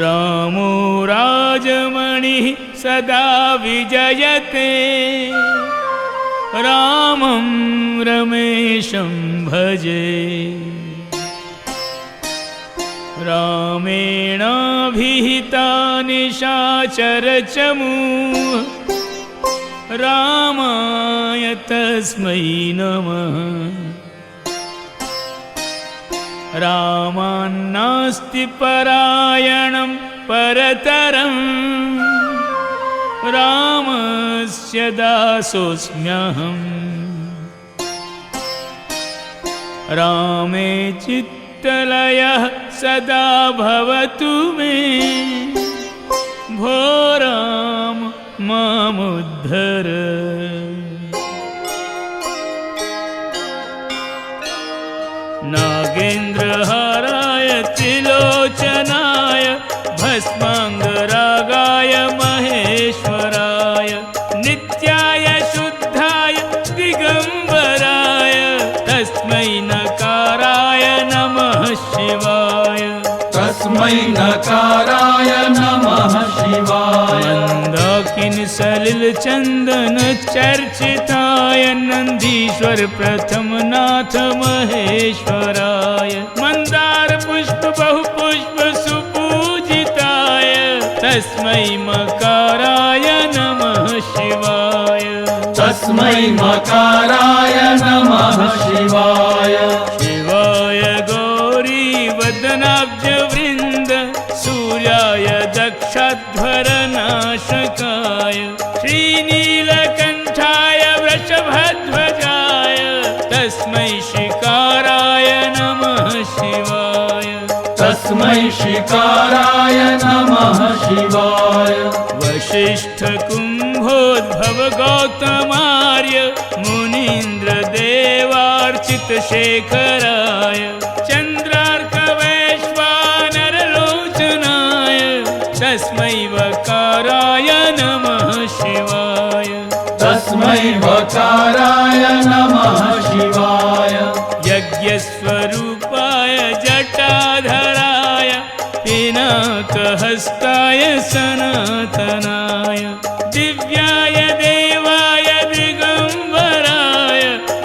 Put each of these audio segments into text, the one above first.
रामो राजमणिः सदा विजयते रामं रमेशं भजे रामेणाभिहिता निशाचरचमूः रामाय तस्मै नमः रामान्नास्ति परायणं परतरं रामस्य दासोऽस्म्यहम् रामे चित्तलयः सदा भवतु मे भो राम मामुद्धर नागेन्द्रहाराय त्रिलोचनाय भस्माङ्गरागाय महेश्वराय नित्याय शुद्धाय दिगम्बराय तस्मै नकाराय नमः शिवाय तस्मै नकाराय नमः शिवाय मंदाकिनी सलिल चंदन चर्चिताय नंदीश्वर प्रथम नाथ महेश्वराय मंदार पुष्प बहुपुष्प सुपूजिताय तस्मै मकाराय नमः शिवाय तस्मै मकाराय नमः शिवाय शिवाय गौरी वदनाब्ज वृंद सूर्याय दक्षध्वरनाशकाय श्रीनीलकंठाय वृषभध्वजाय तस्मै शिकाराय नमः शिवाय तस्मै शिकाराय नमः शिवाय वशिष्ठ कुंभोद्भव गौतमार्य मुनीन्द्र देवार्चित शेखराय चंद्रार्क वैश्वानर लोचनाय तस्मै वकाराय नमः शिवाय तस्मै वकाराय नमः शिवाय यज्ञस्वरूपाय जटाधराय पिनाकहस्ताय सनातनाय दिव्याय देवाय दिगंबराय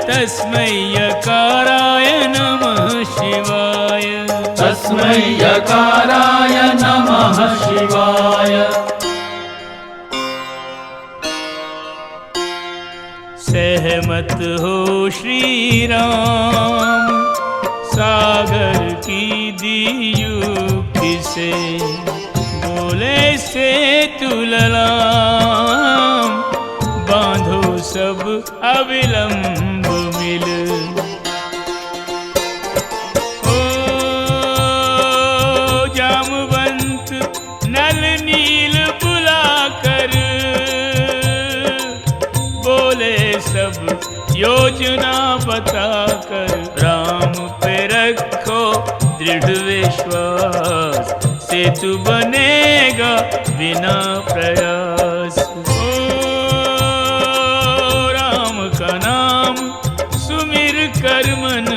तस्मै यकाराय नमः शिवाय तस्मै यकाराय नमः शिवाय सहमत हो श्री राम सागर की दीयुक्ति से बोले से तुललाम बांधो सब अविलंब मिल ओ जामवंत नल नील बुलाकर बोले सब योजना बताकर राम पे रखो दृढ़ विश्वास सेतु बनेगा बिना प्रयास ओ राम का नाम सुमिर कर मन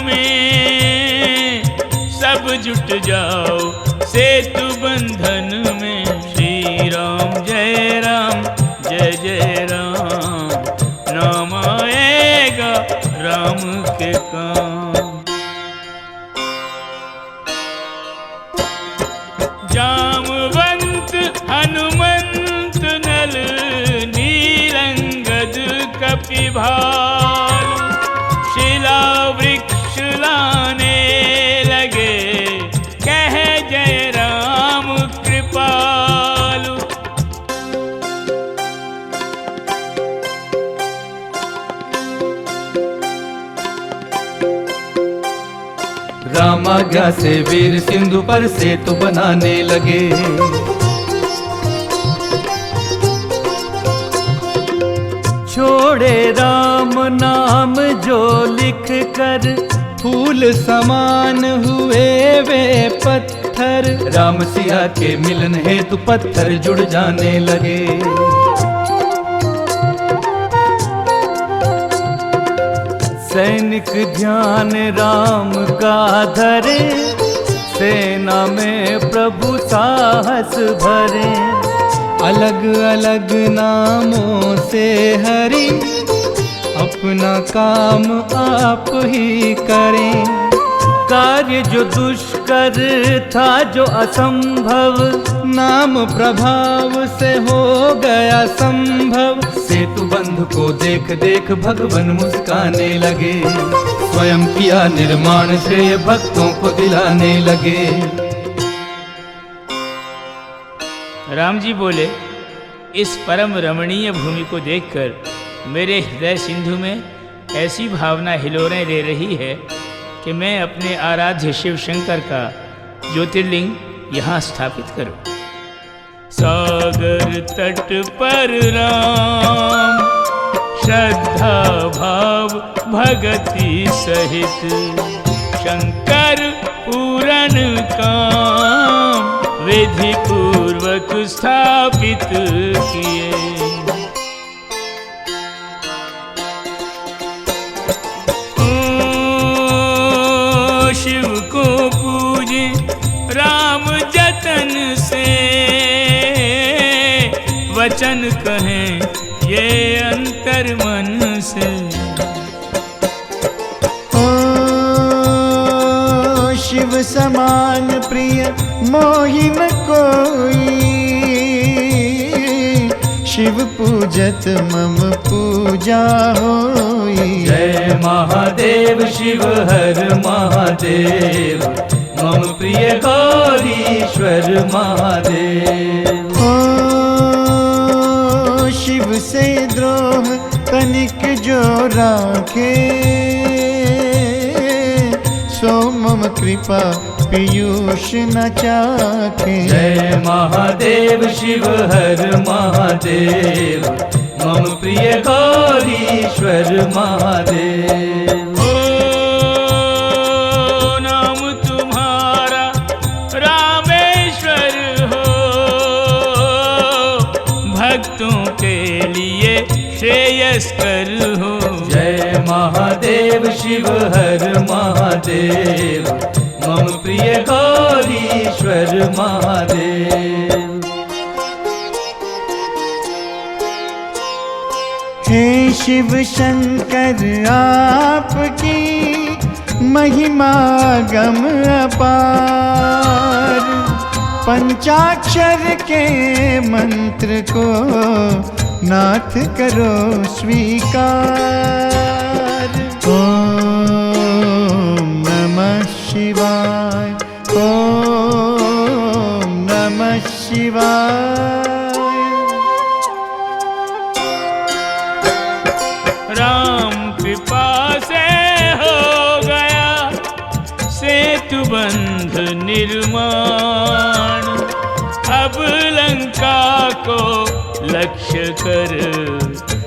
में सब जुट जाओ सेतु बंधन में श्री राम जय राम नाम आएगा राम के काम जामवंत हनुमंत नल नीलंगद कपिभालु शिला वृक्ष लाने लगे कह जय राम कृपालु राम आज्ञा से वीर सिंधु पर सेतु बनाने लगे छोड़े राम नाम जो लिख कर फूल समान हुए वे पत्थर राम सिया के मिलन हेतु पत्थर जुड़ जाने लगे सैनिक ध्यान राम का धरे सेना में प्रभु साहस भरे। अलग अलग नामों से हरि अपना काम आप ही करें। कार्य जो दुष्कर था जो असंभव, नाम प्रभाव से हो गया संभव। सेतु बंध को देख देख भगवान मुस्काने लगे, स्वयं किया निर्माण श्रेय भक्तों को दिलाने लगे। राम जी बोले, इस परम रमणीय भूमि को देखकर मेरे हृदय सिंधु में ऐसी भावना हिलोरें ले रही है कि मैं अपने आराध्य शिव शंकर का ज्योतिर्लिंग यहाँ स्थापित करूं। सागर तट पर राम, श्रद्धा भाव भगति सहित, शंकर पूरन काम विधि पूर्वक स्थापित किए। शिव को पूजे राम जतन से, वचन कहें ये अंतर मन से। ओ शिव समान प्रिय मोहि न कोई, शिव पूजत मम पूजा होई। जय महादेव शिव हर महादेव, मम प्रिय गौरीश्वर महादेव। ओ शिव से द्रोह तनिक जो राखे, सो मम कृपा पीयूष न चाखे। जय महादेव शिव हर महादेव, मम प्रिय गौरीश्वर महादेव। ओ नाम तुम्हारा रामेश्वर हो, भक्तों के लिए श्रेयस्कर हो। जय महादेव शिव हर महादेव, मम प्रिय गौरीश्वर महादेव। हे शिव शंकर आपकी महिमा गम अपार, पंचाक्षर के मंत्र को नाथ करो स्वीकार। ओम नमः शिवाय, ओम नमः शिवाय। राम कृपा से हो गया सेतु बंध निर्माण, अब लंका को लक्ष्य कर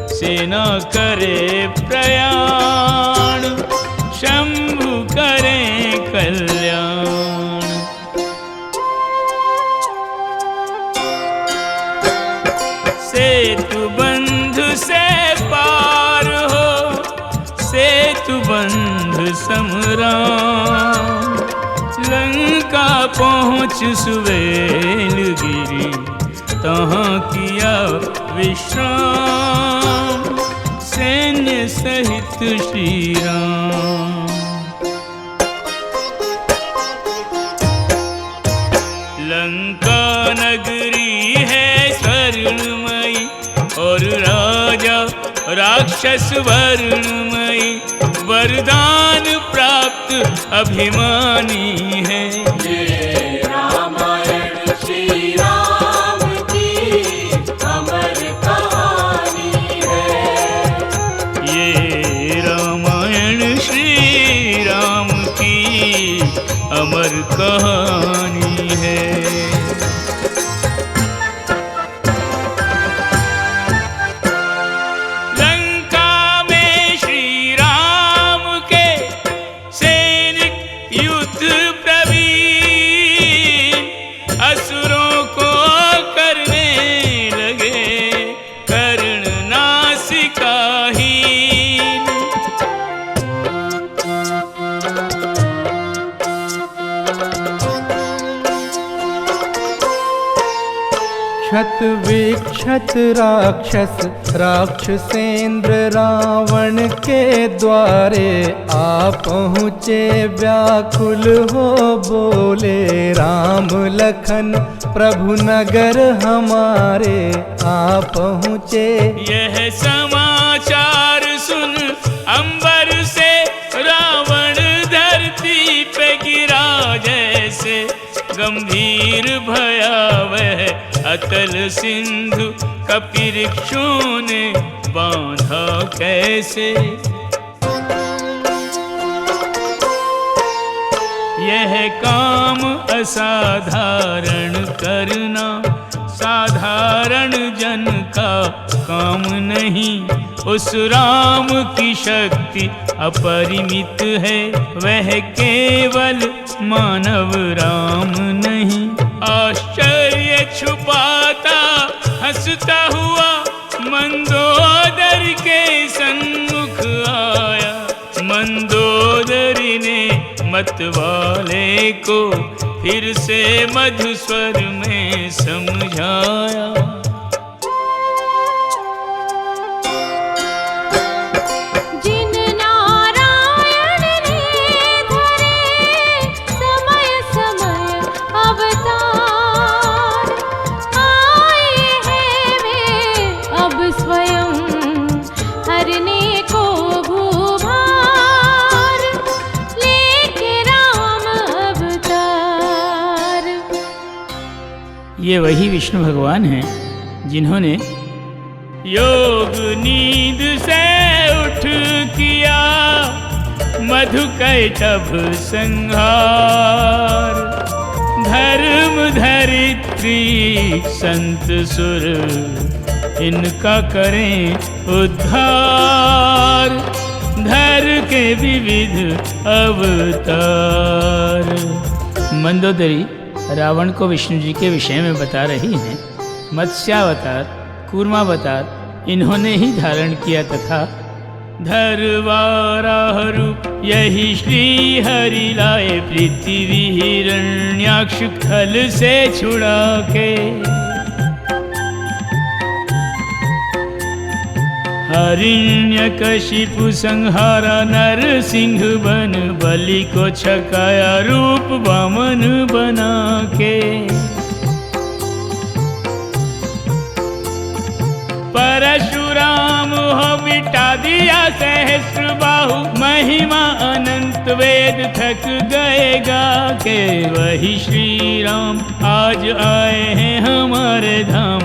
सेना करे प्रयाण, शंभु करें कल्याण। सेतु बंधु से पार हो, सेतु बंधु समराम, लंका पहुँच सुवेल गिरी, तहाँ किया विश्राम, सैन्य सहित श्री राम। लंका नगरी है स्वर्णमयी, और राजा राक्षस वर्णमयी, वरदान प्राप्त अभिमानी है। ये रामायण श्री राम की अमर कहानी है। ये रामायण श्री राम की अमर कहानी है। क्षत विक्षत राक्षस राक्षसेंद्र रावण के द्वारे आ पहुँचे व्याकुल हो बोले राम लखन प्रभु नगर हमारे आ पहुँचे। यह समाचार सुन अंबर से रावण धरती पे गिरा जैसे गंभीर भयावह अतल सिंधु कपिऋक्षों ने बांधा कैसे। यह काम असाधारण करना साधारण जन का काम नहीं। उस राम की शक्ति अपरिमित है, वह केवल मानव राम नहीं। आश्चर्य छुपाता हंसता हुआ मंदोदर के सन्मुख आया। मंदोदरी ने मतवाले को फिर से मधुस्वर में समझाया। ये वही विष्णु भगवान हैं जिन्होंने योग नींद से उठ किया मधुकैटभ संहार। धर्म धरित्री संत सुर इनका करें उद्धार। धर के विविध अवतार। मंदोदरी रावण को विष्णु जी के विषय में बता रही हैं। मत्स्यावतार कूर्मावतार इन्होंने ही धारण किया तथा धरवाराह रूप यही श्री हरि लाए पृथ्वी हिरण्याक्ष खल से छुड़ा के। हिरण्यकशिपु संहारा नरसिंह बन बलि को छकाया रूप वामन बना के। परशुराम हो मिटा दिया सहस्र बाहु महिमा अनंत वेद थक गएगा के। वही श्री राम आज आए हैं हमारे धाम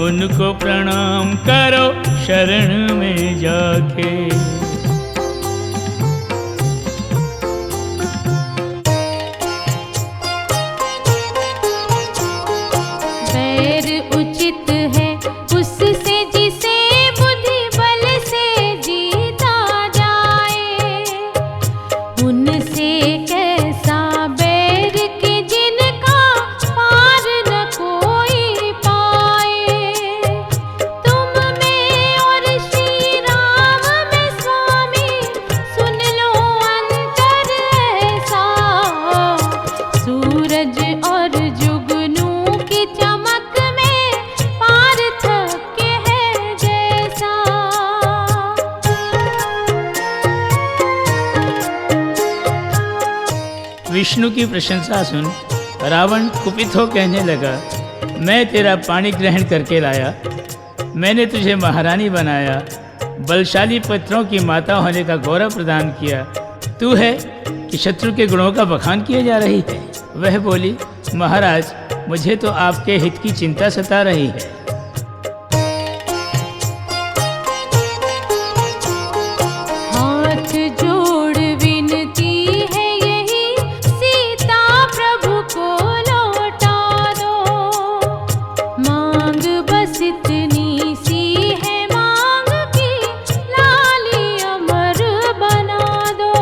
उनको प्रणाम करो शरण में जाके। बैर उचित है उससे जिसे बुद्धि बल से जीता जाए। उनसे कैसा बैर के जिनका पार न कोई पाए। तुम में और श्री राम में स्वामी सुन लो अंतर ऐसा। सूरज और जुगनू की चमक में पार्थक्य है जैसा। विष्णु की प्रशंसा सुन रावण कुपित हो कहने लगा, मैं तेरा पानी ग्रहण करके लाया। मैंने तुझे महारानी बनाया, बलशाली पुत्रों की माता होने का गौरव प्रदान किया। तू है कि शत्रु के गुणों का बखान किए जा रही है। वह बोली, महाराज मुझे तो आपके हित की चिंता सता रही है। हाथ जोड़ विनती है यही सीता प्रभु को लौटा दो। मांग बस इतनी सी है मांग की लाली अमर बना दो।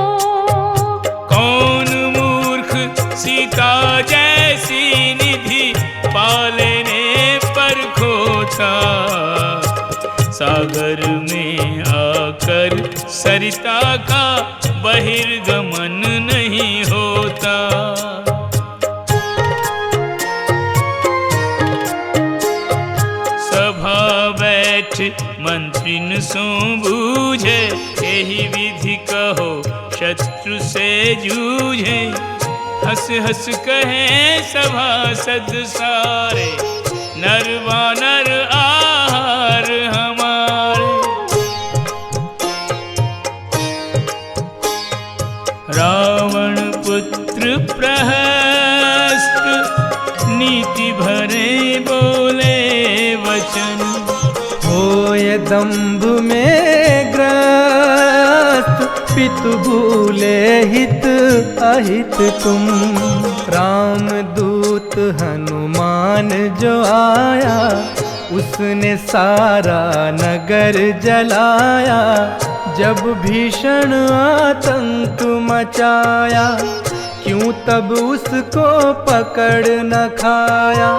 कौन मूर्ख सीता जैसी निधि पालने पर खोता। सागर में आकर सरिता का बहिर्गमन नहीं होता। मंत्रिन सो बूझे, यही विधि कहो शत्रु से जूझे। हंस हंस कहे सभासद सारे, नर वानर आहार हमारे। रावण पुत्र प्रहस्त, नीति भरे बोले वचन। होय दंभ में ग्रस्त, पितु भूले हित अहित तुम। राम दूत हनुमान जो आया, उसने सारा नगर जलाया। जब भीषण आतंक मचाया, क्यों तब उसको पकड़ न खाया।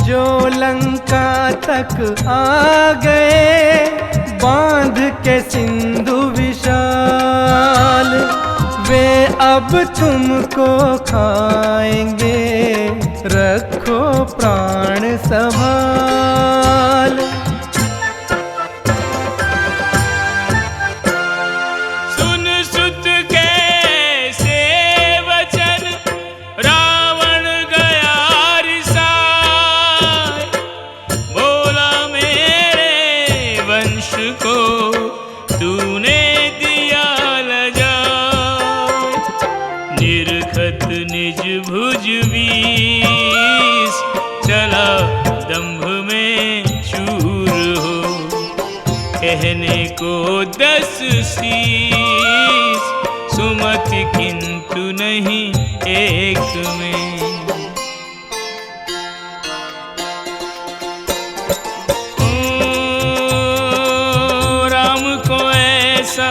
जो लंका तक आ गए, बांध के सिंधु विशाल। वे अब तुमको खाएंगे, रखो प्राण संभाल। सुन सुत कैसे वचन, रावण गया रिसाए। बोला मेरे वंश को तूने दिया लजाए। निरखत निज भुज वीस, चला दंभ में चूर हो। कहने को 10 शीस, सुमति किंतु नहीं एक में। राम को ऐसा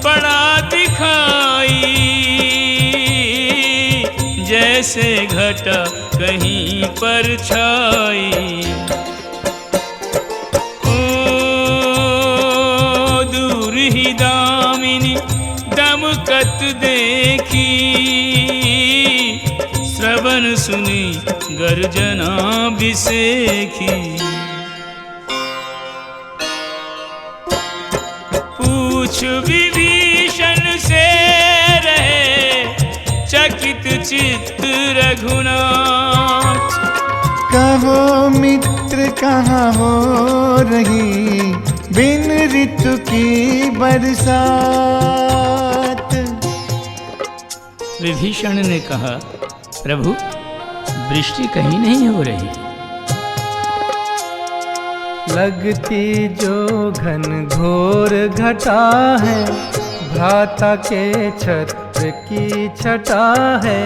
बड़ा दिखाई, जैसे घटा कहीं पर छाई। दूर ही दामिनी दमकत देखी, श्रवण सुनी गर्जना बिसेखी। पूछ विभीषण से रहे, चकित चित्त रघुनाथ। कहो मित्र कहाँ हो रही, बिन ऋतु की बरसात। विभीषण ने कहा, प्रभु वृष्टि कहीं नहीं हो रही। लगती जो घन घोर घटा है, भ्राता के छत्र की छटा है।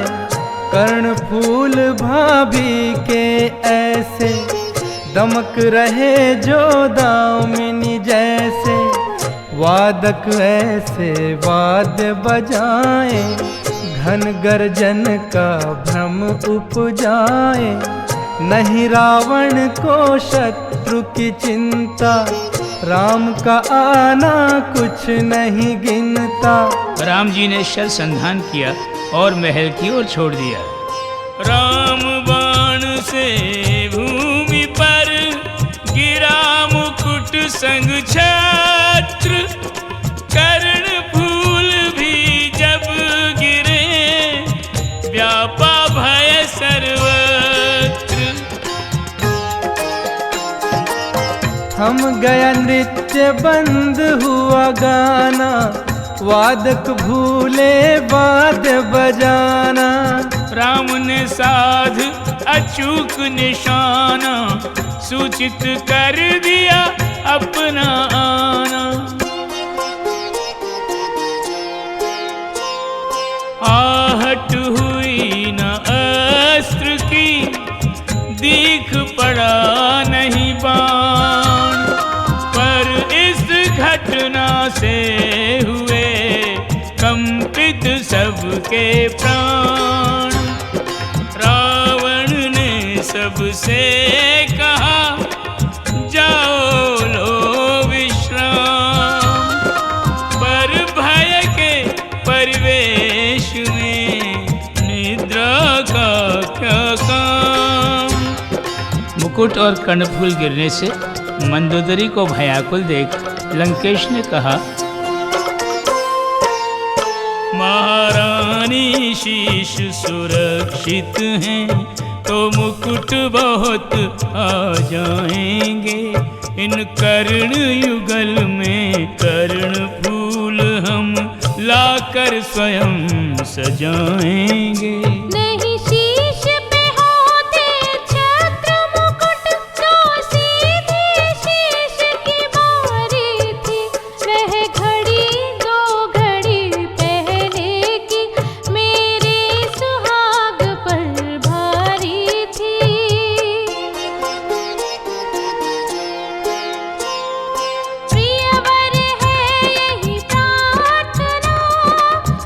कर्ण फूल भाभी के ऐसे, दमक रहे जो दामिनी जैसे। वादक ऐसे वाद्य बजाए, घन गर्जन का भ्रम उपजाए। नहीं रावण को शत्रु की चिंता, राम का आना कुछ नहीं गिनता। राम जी ने शर संधान किया और महल की ओर छोड़ दिया। राम बाण से भूमि पर गिरा, मुकुट संग छत्र। कर्ण फूल भी जब गिरे, व्यापा भय सर्वत्र। हम गया नृत्य बंद हुआ गाना, वादक भूले वाद्य बजाना। राम ने साध अचूक निशाना, सूचित कर दिया अपना आना। आहट हुई न अस्त्र की, दीख पड़ा नहीं बाण। पर इस घटना से हुए कंपित सबके प्राण। रावण ने सबसे कहा, जाओ लो विश्राम। पर भय के परिवेश में निद्रा का क्या काम। मुकुट और कर्णफूल गिरने से मंदोदरी को भयाकुल देख लंकेश ने कहा, महारानी शीश सुरक्षित हैं तो मुकुट बहुत आ जाएंगे। इन कर्ण युगल में कर्ण फूल हम लाकर स्वयं सजाएंगे। नहीं शीश पे होते छत्र मुकुट, तो सीधी शीश की बारी थी। वह घड़ी दो घड़ी पहले की मेरे सुहाग पर भारी थी। प्रियवर है यही प्रार्थना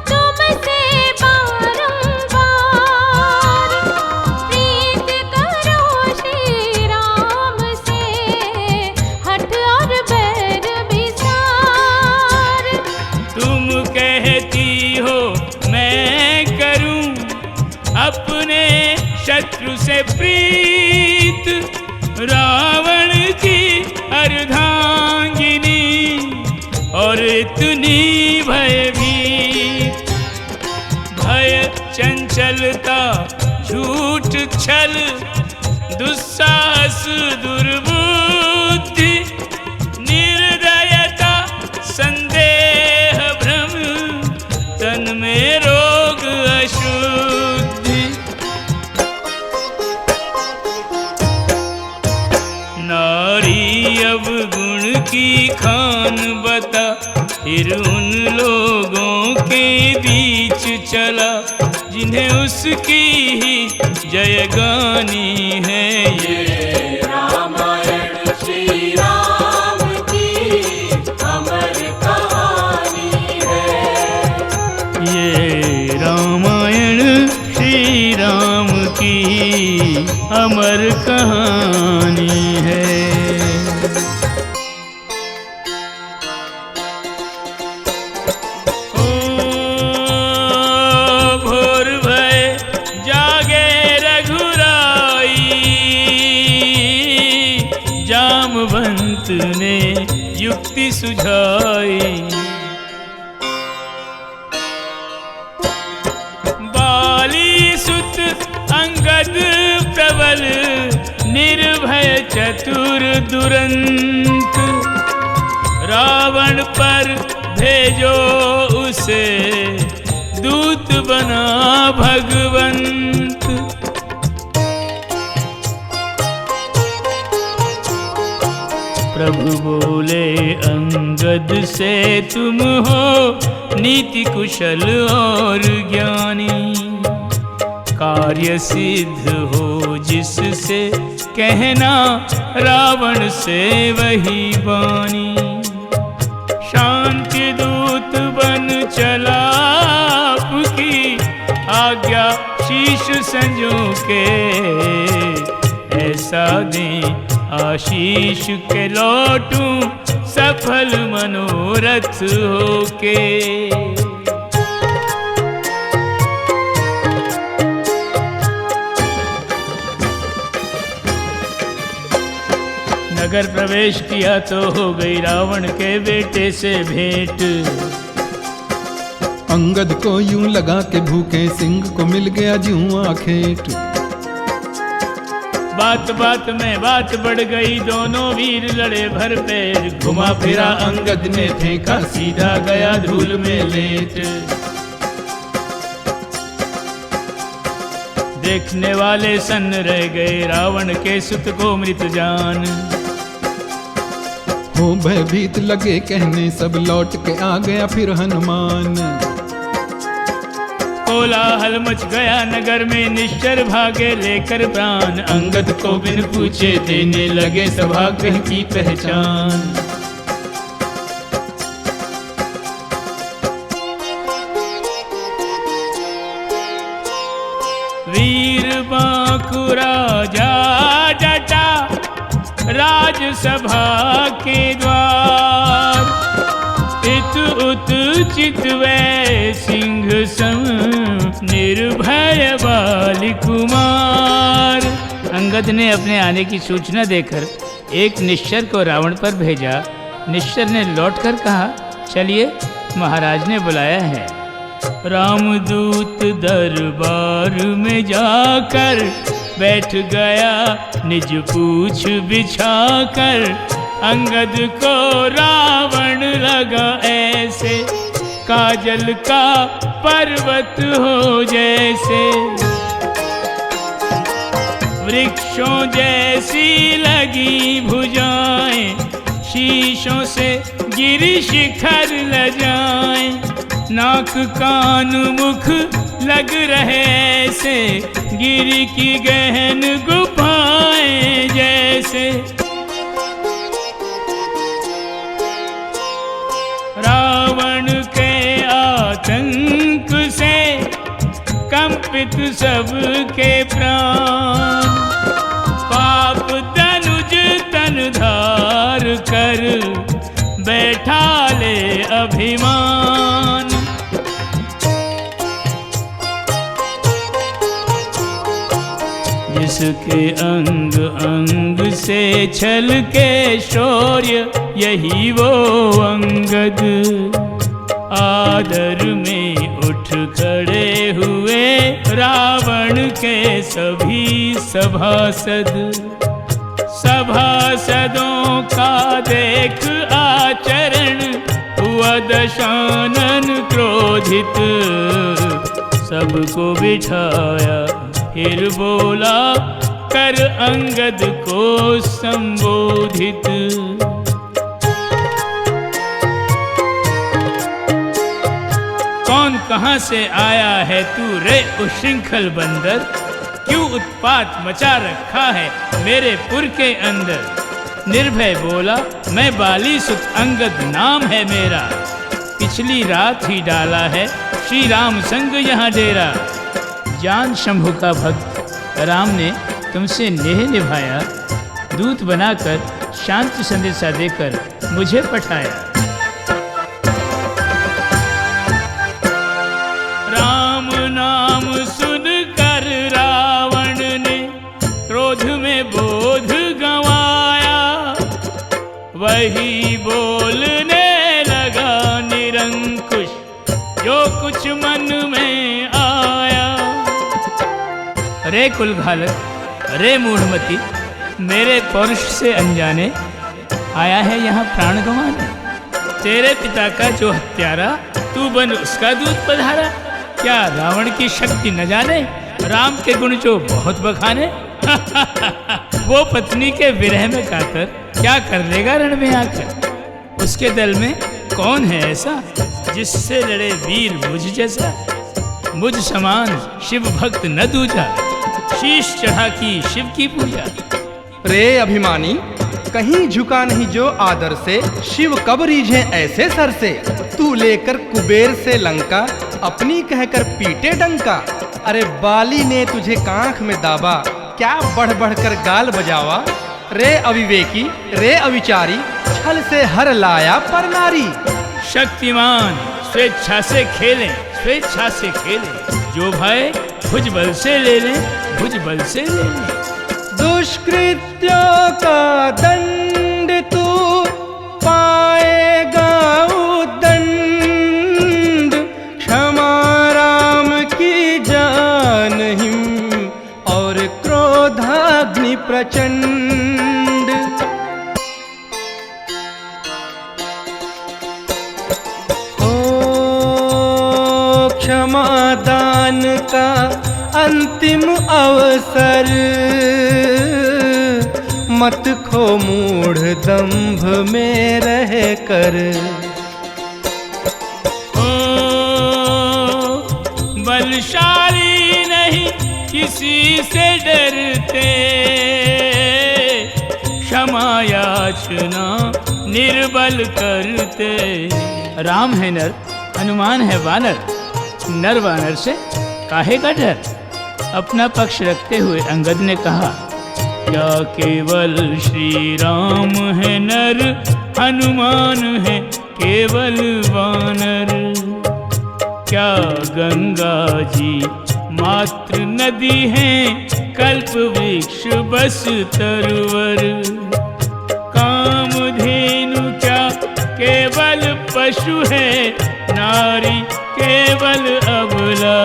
तुमसे बारंबार, प्रीत करो श्री राम से हठ और बैर विसार। तुम कहती हो मैं करूं अपने शत्रु से प्रीत, रावण की अर्धांगिनी और इतनी भयभीत। भय चंचलता झूठ छल दुस्साहस दुर्बुद्धि, निर्दयता संदेह भ्रम, तन में रोग अशुद्धि। नारी अवगुण की खान बता, फिर उन लोगों के बीच चला जिन्हें उसकी ही जय गानी है। ये रामायण श्री राम की अमर कहानी है। ये रामायण श्री राम की अमर कहानी है। ओ भोर भय जागे रघुराई, जामवंत ने युक्ति सुझाई। बाली सुत अंगद प्रबल, निर्भय चतुर दुरंत, रावण पर भेजो उसे दूत बना भगवंत। प्रभु बोले अंगद से तुम हो नीति कुशल और ज्ञानी, कार्य सिद्ध हो जिससे कहना रावण से वही बानी। शांति दूत बन चला आपकी आज्ञा शीश संजो के, ऐसा दें आशीष के लौटूं सफल मनोरथ होके। नगर प्रवेश किया तो हो गई रावण के बेटे से भेंट। अंगद को यूं लगा के भूखे सिंह को मिल गया जुआ खेट। बात बात में बात बढ़ गई, दोनों वीर लड़े भर पैर। घुमा फिरा अंगद ने फेंका, सीधा गया धूल में लेट। देखने वाले सन्न रह गए, रावण के सुत को मृत जान। हो भयभीत लगे कहने, सब लौट के आ गया फिर हनुमान। कोलाहल मच गया नगर में, निश्चर भागे लेकर प्राण। अंगद को बिन पूछे देने लगे सभाग्रह की पहचान। वीर बांकु राजा डटा राजसभा के द्वार। इत उत चितवै सिंह सम निर्भय बाल कुमार। अंगद अंगद ने अपने आने की सूचना देकर एक निश्चर को रावण पर भेजा। निश्चर ने लौटकर कहा, चलिए महाराज ने बुलाया है। रामदूत दरबार में जाकर बैठ गया निज पूछ बिछाकर। अंगद को रावण लगा ऐसे, काजल का पर्वत हो जैसे। वृक्षों जैसी लगी भुजाएं, शीशों से गिरी शिखर लजाएं। नाक कान मुख लग रहे ऐसे, गिरी की गहन गुफाएं जैसे। रावण के आतंक से कंपित सबके प्राण। पाप धनुज तन धार कर बैठा ले अभिमान। जिसके अंग अंग से छल के शौर्य, यही वो अंगद। आदर में उठ खड़े हुए रावण के सभी सभासद। सभासदों का देख आचरण, हुआ दशानन क्रोधित। सबको बिठाया फिर बोला, कर अंगद को संबोधित। कौन कहाँ से आया है तू रे उच्छृंखल बंदर? क्यों उत्पात मचा रखा है मेरे पुर के अंदर? निर्भय बोला, मैं बाली सुत अंगद नाम है मेरा। पिछली रात ही डाला है श्री राम संग यहाँ डेरा। जान शंभु का भक्त राम ने तुमसे नेह निभाया। दूत बनाकर शांत संदेशा देकर मुझे पठाया। राम नाम सुनकर रावण ने क्रोध में बोध गंवाया। वही बोलने लगा निरंकुश, जो कुछ मन में आया। रे कुलघालक, रे मूढ़मती, मेरे पौरुष से अनजाने आया है यहाँ प्राण गंवाने। तेरे पिता का जो हत्यारा, तू बन उसका दूत पधारा। क्या रावण की शक्ति न जाने, राम के गुण जो बहुत बखाने। वो पत्नी के विरह में कातर, क्या कर लेगा रण में आकर। उसके दल में कौन है ऐसा, जिससे लड़े वीर मुझ जैसा। मुझ समान शिव भक्त न दूजा, शीश चढ़ा की शिव की पूजा। रे अभिमानी, कहीं झुका नहीं जो आदर से। शिव कब रीझे ऐसे सर से। तू लेकर कुबेर से लंका, अपनी कहकर पीटे डंका। अरे बाली ने तुझे कांख में दाबा, क्या बढ़ बढ़ कर गाल बजावा। रे अविवेकी, रे अविचारी, छल से हर लाया पर नारी। शक्तिमान स्वेच्छा से खेलें, स्वेच्छा से खेलें। जो भय भुज बल से ले लें, भुज बल से ले लें। दुष्कृत्यों का दंड तू पाएगा उदंड। क्षमा राम की जान हिम, और क्रोधाग्नि प्रचंड। ओ क्षमादान का अंतिम अवसर, मत खो मूढ़ दंभ में रह कर। ओ बलशाली नहीं किसी से डरते, क्षमा याचना निर्बल करते। राम है नर, हनुमान है वानर, नर वानर से काहे का डर। अपना पक्ष रखते हुए अंगद ने कहा, क्या केवल श्री राम है नर, हनुमान है केवल वानर। क्या गंगा जी मात्र नदी हैं, कल्प वृक्ष बस तरवर। कामधेनु क्या केवल पशु है, नारी केवल अबला।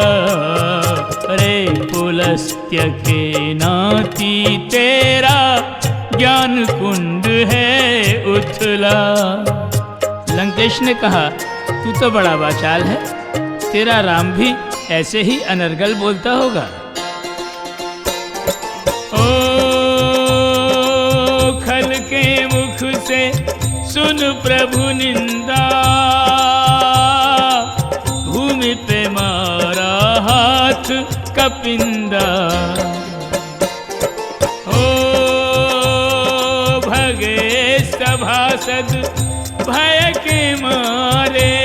अरे पुलस्त्य के नाती तेरा, ज्ञान कुंड है उथला। लंकेश ने कहा, तू तो बड़ा वाचाल है, तेरा राम भी ऐसे ही अनर्गल बोलता होगा। ओ खल के मुख से सुन प्रभु निंदा, भूमि पे मारा हाथ कपिंदा। ओ भगे सभासद भय के मारे,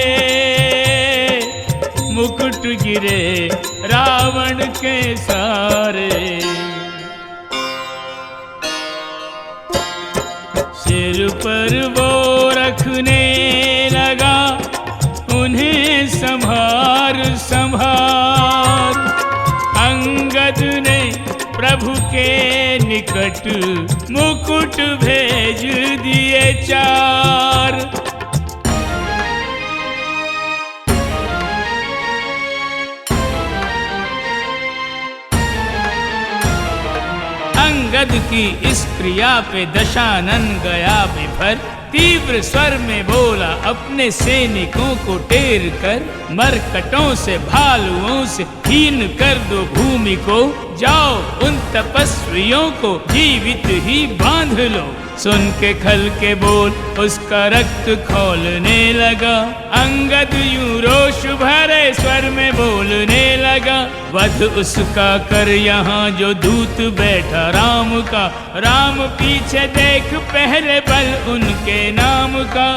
मुकुट गिरे रावण के सारे। सिर पर वो रखने लगा, उन्हें संभार संभार। अंगद ने प्रभु के निकट मुकुट भेज दिए चार। अंगद की इस क्रिया पे दशानन गया विभर। तीव्र स्वर में बोला अपने सैनिकों को टेर कर, मरकटों से भालुओं से हीन कर दो भूमि को। जाओ उन तपस्वियों को जीवित ही बांध लो। सुन के खल के बोल उसका रक्त खौलने लगा। अंगद यूं रोष भरे स्वर में बोलने लगा, वध उसका कर यहाँ जो दूत बैठा राम का। राम पीछे देख पहले बल उनके नाम का।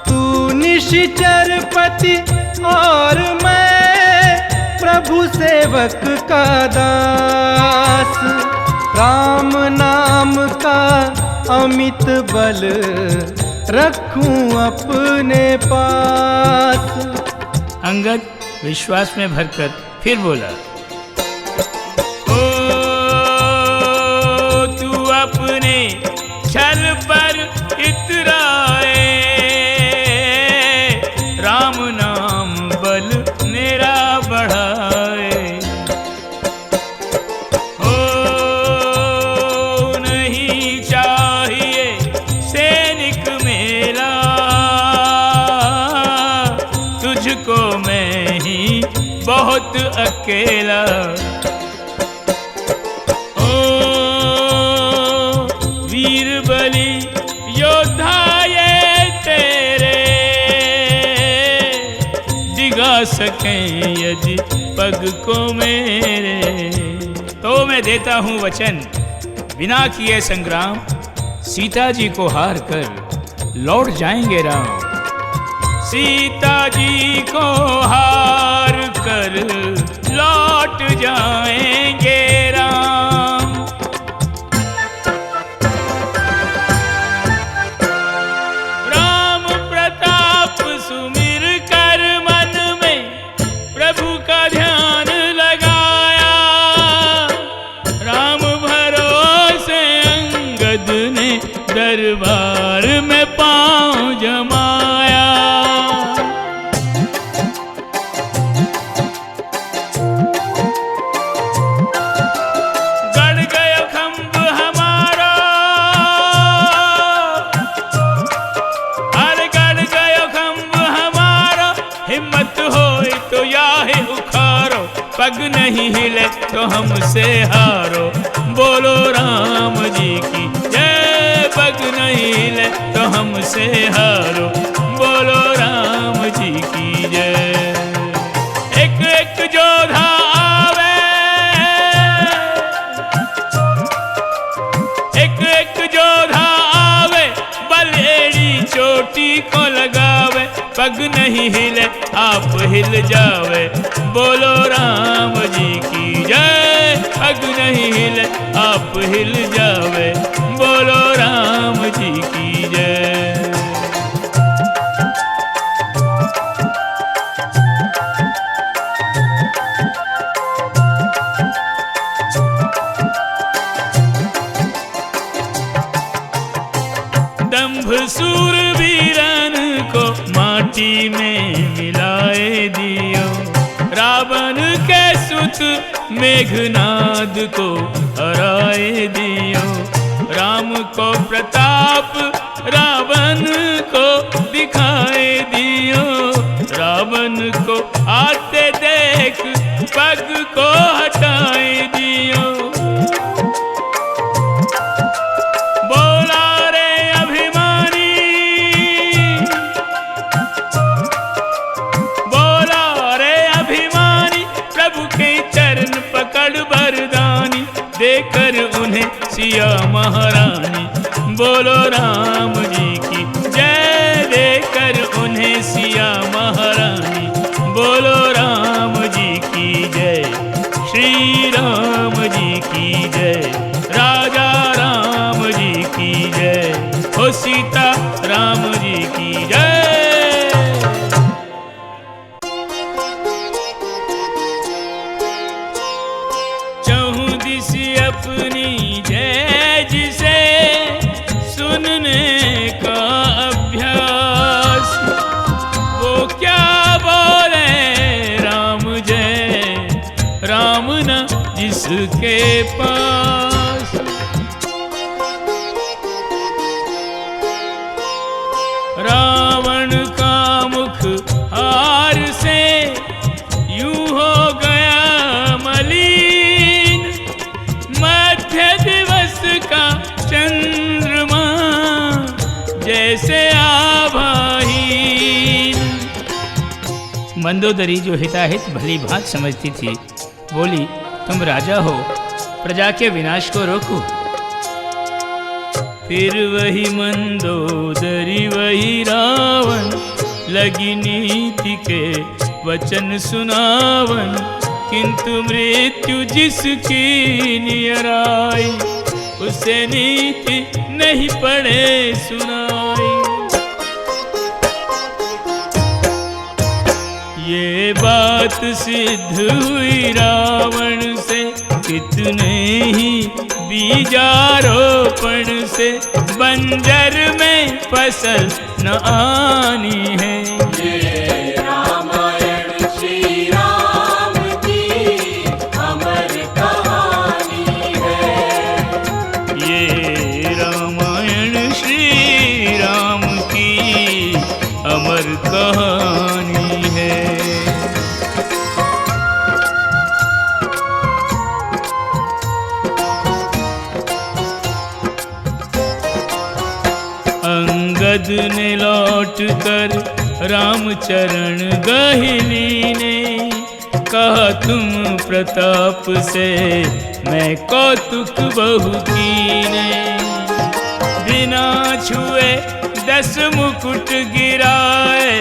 तू निश्चर पति और मैं प्रभु सेवक का दास। राम नाम का अमित बल रखूं अपने पास। अंगद विश्वास में भरकर फिर बोला, ओ तू अपने छल पर इतराए, राम नाम बल मेरा बढ़ाए। ओ नहीं चाहिए सैनिक मेरा, तुझको मैं ही बहुत अकेला। ओ वीर बलि योद्धा ये तेरे, दिगा सकें यदि पग को मेरे। तो मैं देता हूँ वचन, बिना किए संग्राम सीता जी को हार कर लौट जाएंगे राम। सीता जी को हार कर लौट जाएंगे राम। राम प्रताप सुमिर कर मन में प्रभु का ध्यान लगाया। राम भरोसे अंगद ने दरबार में पांव जमाया। गड़ गया खंभ हमारा, अरे गड़ गया खंभ हमारा। हिम्मत होई तो याहे उखारो, पग नहीं हिले तो हमसे हारो। बोलो राम जी की जय, पग नहीं हिले तो हमसे हारो। बोलो राम जी की जय। एक एक योद्धा आवे, एक एक योद्धा आवे, बलेड़ी चोटी को लगावे। पग नहीं हिले आप हिल जावे। बोलो राम जी की जय, पग नहीं हिले आप हिल जावे। बोलो राम जी की जय। माटी में मिलाए दियो। रावण के सुत मेघनाद को हराए दियो। राम को प्रताप रावण को दिखाए दियो। रावण को आते देख पग को हटाए दियो। बोला रे अभिमानी, बोला रे अभिमानी, प्रभु के चरण पकड़ वरदानी, देकर उन्हें सिया महारानी। बोलो राम जी की जय, देकर उन्हें सिया महारानी। बोलो राम जी की जय, श्री राम जी की जय, राजा राम जी की जय, हो सीता राम जी की जय। चहुं दिस अपनी जय जिसे सुनने का अभ्यास, वो क्या बोले राम जय, राम न जिसके पास। रावण का मुख हार से यूं हो गया मलिन, मध्य दिवस का चंद्रमा जैसे आभाहीन। मंदोदरी जो हिताहित भली भांत समझती थी, बोली तुम राजा हो, प्रजा के विनाश को रोको। फिर वही मंदोदरी वही रावण, लगी नीति के वचन सुनावन। किंतु मृत्यु जिसकी नियर आई, उसे नीति नहीं पड़े सुनाई। ये बात सिद्ध हुई रावण से, कितने ही बीजारोपण से, बंजर में फसल न आनी है। ये रामायण श्री राम की अमर कहानी है। ये रामायण श्री राम की अमर कहानी है। अंगद ने लौट कर राम चरण गहिनी ने, कहा तुम प्रताप से मैं कौतुक बहु कीने। बिना छुए 10 मुकुट गिराए,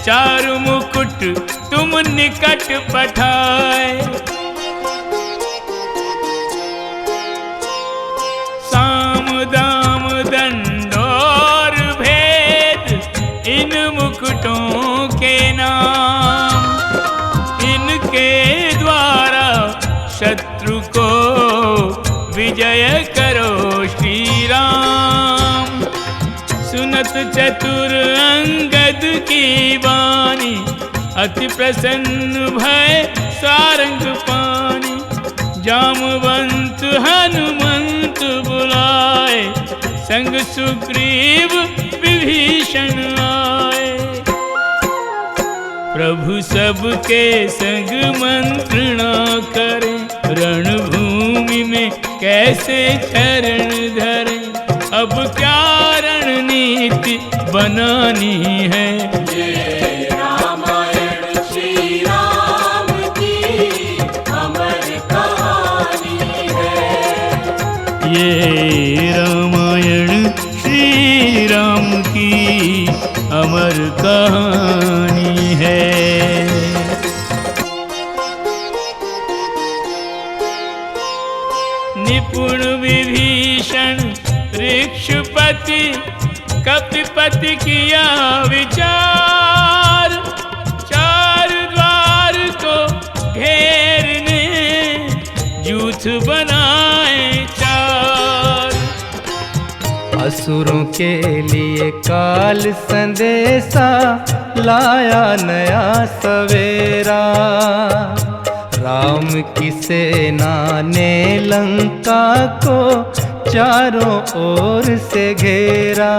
4 मुकुट तुम निकट पठाए। साम दाम दंड और भेद, इन मुकुटों के नाम। इनके द्वारा शत्रु को विजय करो श्री राम। सुनत चतुर अंगद की वाणी, अति प्रसन्न भय सारंग पानी। जामवंत हनुमंत बुलाए, संग सुग्रीव विभीषण आए। प्रभु सबके संग मंत्रणा करें, रणभूमि में कैसे चरण धरें। अब क्या रणनीति बनानी है। ये रामायण श्री राम की अमर कहानी है। ये रामायण श्री राम की अमर कहानी है। निपुण विभीषण ऋक्षपति, कपिपति किया विचार। 4 द्वार को घेरने यूथ बनाए 4। असुरों के लिए काल संदेशा, लाया नया सवेरा। राम की सेना ने लंका को चारों ओर से घेरा।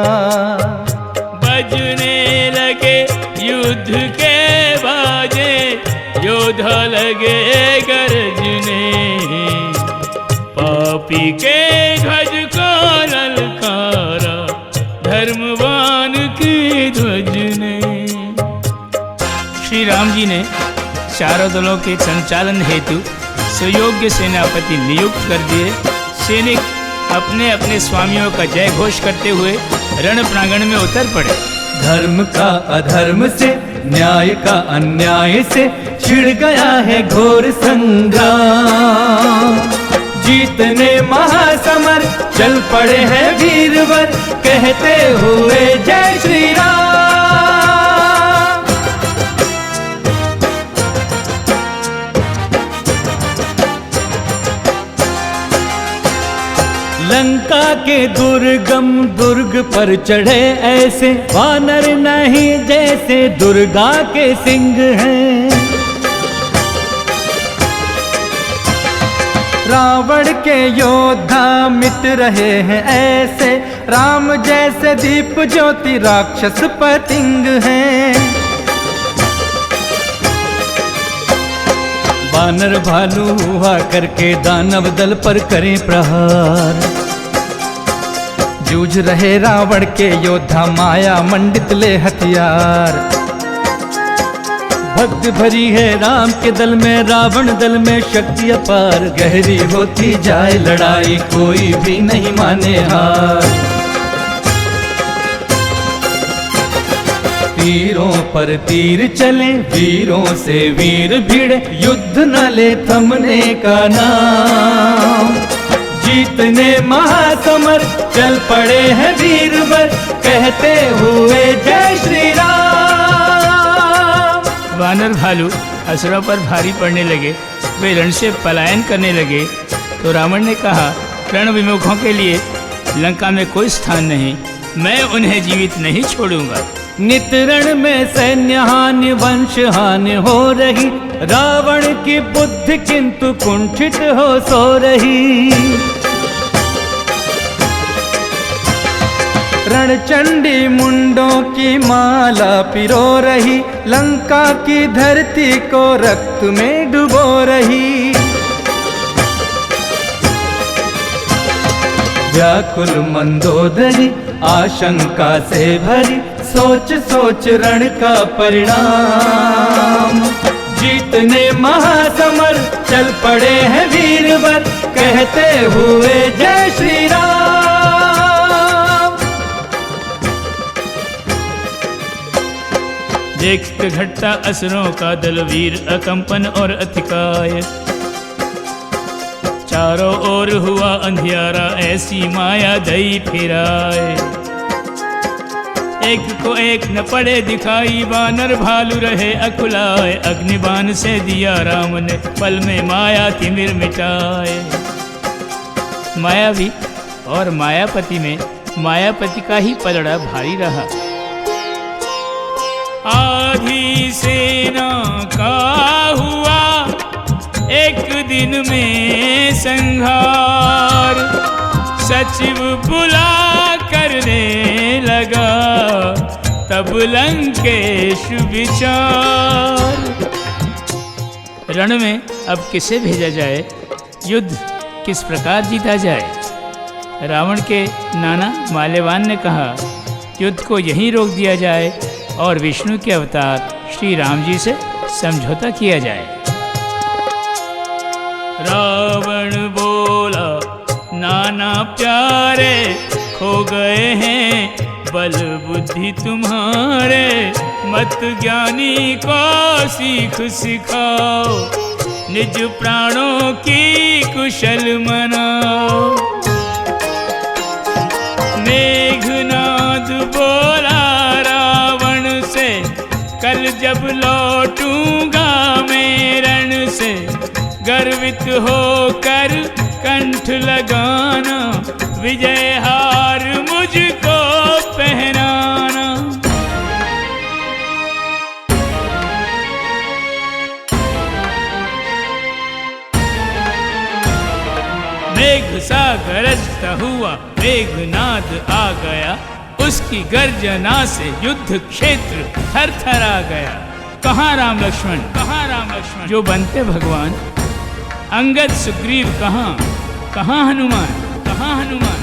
बजने लगे युद्ध के बाजे, योद्धा लगे गरजने, पापी के ध्वज को ललकारा, धर्मवान की ध्वज ने। श्री राम जी ने चारों दलों के संचालन हेतु सुयोग्य सेनापति नियुक्त कर दिए। सैनिक अपने अपने स्वामियों का जय घोष करते हुए रण प्रांगण में उतर पड़े। धर्म का अधर्म से, न्याय का अन्याय से छिड़ गया है घोर संग्राम। जीतने महासमर चल पड़े हैं वीरवर, कहते हुए जय श्री राम। लंका के दुर्गम दुर्ग पर चढ़े ऐसे वानर नहीं जैसे दुर्गा के सिंह हैं। रावण के योद्धा मिट रहे हैं ऐसे, राम जैसे दीप ज्योति राक्षस पतिंग हैं। वानर भालू हुआ करके दानव दल पर करें प्रहार। जूझ रहे रावण के योद्धा माया मंडित ले हथियार। भक्ति भरी है राम के दल में, रावण दल में शक्ति अपार। गहरी होती जाए लड़ाई, कोई भी नहीं माने हार। तीरों पर तीर चले, वीरों से वीर भिड़े, युद्ध न ले थमने का नाम। जीतने महासमर चल पड़े हैं वीरवर, कहते हुए जय श्री राम। वानर भालू असुरों पर भारी पड़ने लगे, वे रण से पलायन करने लगे। तो रावण ने कहा, रण विमुखों के लिए लंका में कोई स्थान नहीं, मैं उन्हें जीवित नहीं छोड़ूंगा। नित रण में सैन्य हानि वंश हानि हो रही, रावण की बुद्धि किंतु कुंठित हो सो रही। रणचंडी मुंडों की माला पिरो रही, लंका की धरती को रक्त में डुबो रही। व्याकुल मंदोदरी आशंका से भरी, सोच सोच रण का परिणाम। जीतने महासमर चल पड़े हैं वीरवर, कहते हुए जय श्री राम। देखते घटता असुरों का दल, वीर अकंपन और अतिकाय। चारों ओर हुआ अंधियारा, ऐसी माया दई फिराए। एक को एक न पड़े दिखाई, वानर भालू रहे अकुलाए। अग्निबाण से दिया राम ने, पल में माया तिमिर मिटाए। मायावी और मायापति में मायापति का ही पलड़ा भारी रहा। आधी सेना का हुआ एक दिन में संहार, सचिव बुला करने लगा तब लंकेश विचार। रण में अब किसे भेजा जाए, युद्ध किस प्रकार जीता जाए। रावण के नाना माल्यवान ने कहा, युद्ध को यहीं रोक दिया जाए और विष्णु के अवतार श्री राम जी से समझौता किया जाए। रावण बोला, नाना प्यारे खो गए हैं बल बुद्धि तुम्हारे। मत ज्ञानी को सीख सिखाओ, निज प्राणों की कुशल मनाओ। मेघनाद बोला रावण से, कल जब लौटूंगा मैं रण से। गर्वित होकर कंठ लगाना, विजय हार मुझको पहनाना। मेघ सा गरजता हुआ मेघनाद आ गया, उसकी गर्जना से युद्ध क्षेत्र थर थर आ गया। कहाँ राम लक्ष्मण, कहाँ राम लक्ष्मण जो बनते भगवान, अंगद सुग्रीव कहाँ, कहाँ हनुमान, कहाँ हनुमान,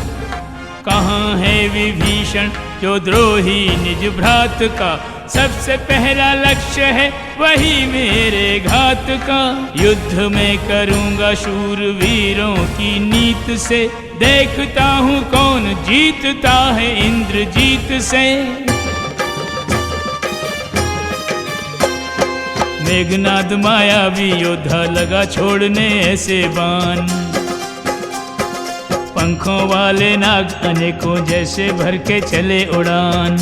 कहाँ है विभीषण जो द्रोही निज भ्रात का, सबसे पहला लक्ष्य है वही मेरे घात का। युद्ध में करूंगा शूरवीरों की नीत से, देखता हूँ कौन जीतता है इंद्रजीत से। मेघनाद मायावी योद्धा लगा छोड़ने ऐसे बाण, पंखों वाले नाग अनेकों जैसे भर के चले उड़ान।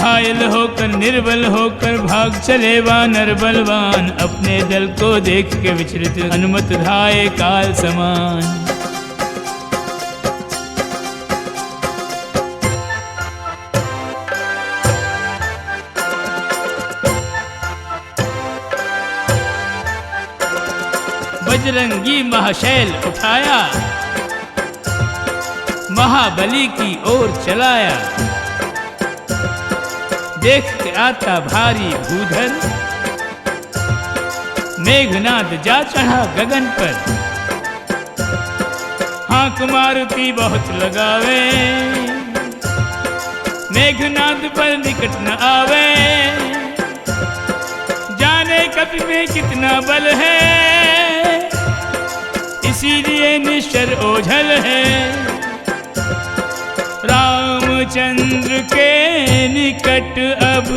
घायल होकर निर्बल होकर भाग चले वानर बलवान, अपने दल को देख के विचलित हनुमत धाये काल समान। बजरंगी महाशैल उठाया, महाबली की ओर चलाया, देख के आता भारी भूधर, मेघनाद जा चढ़ा गगन पर। हाक मारुति बहुत लगावे, मेघनाद पर निकट न आवे, जाने कपि में कितना बल है, इसीलिए निश्चर ओझल है। रामचंद्र के निकट अब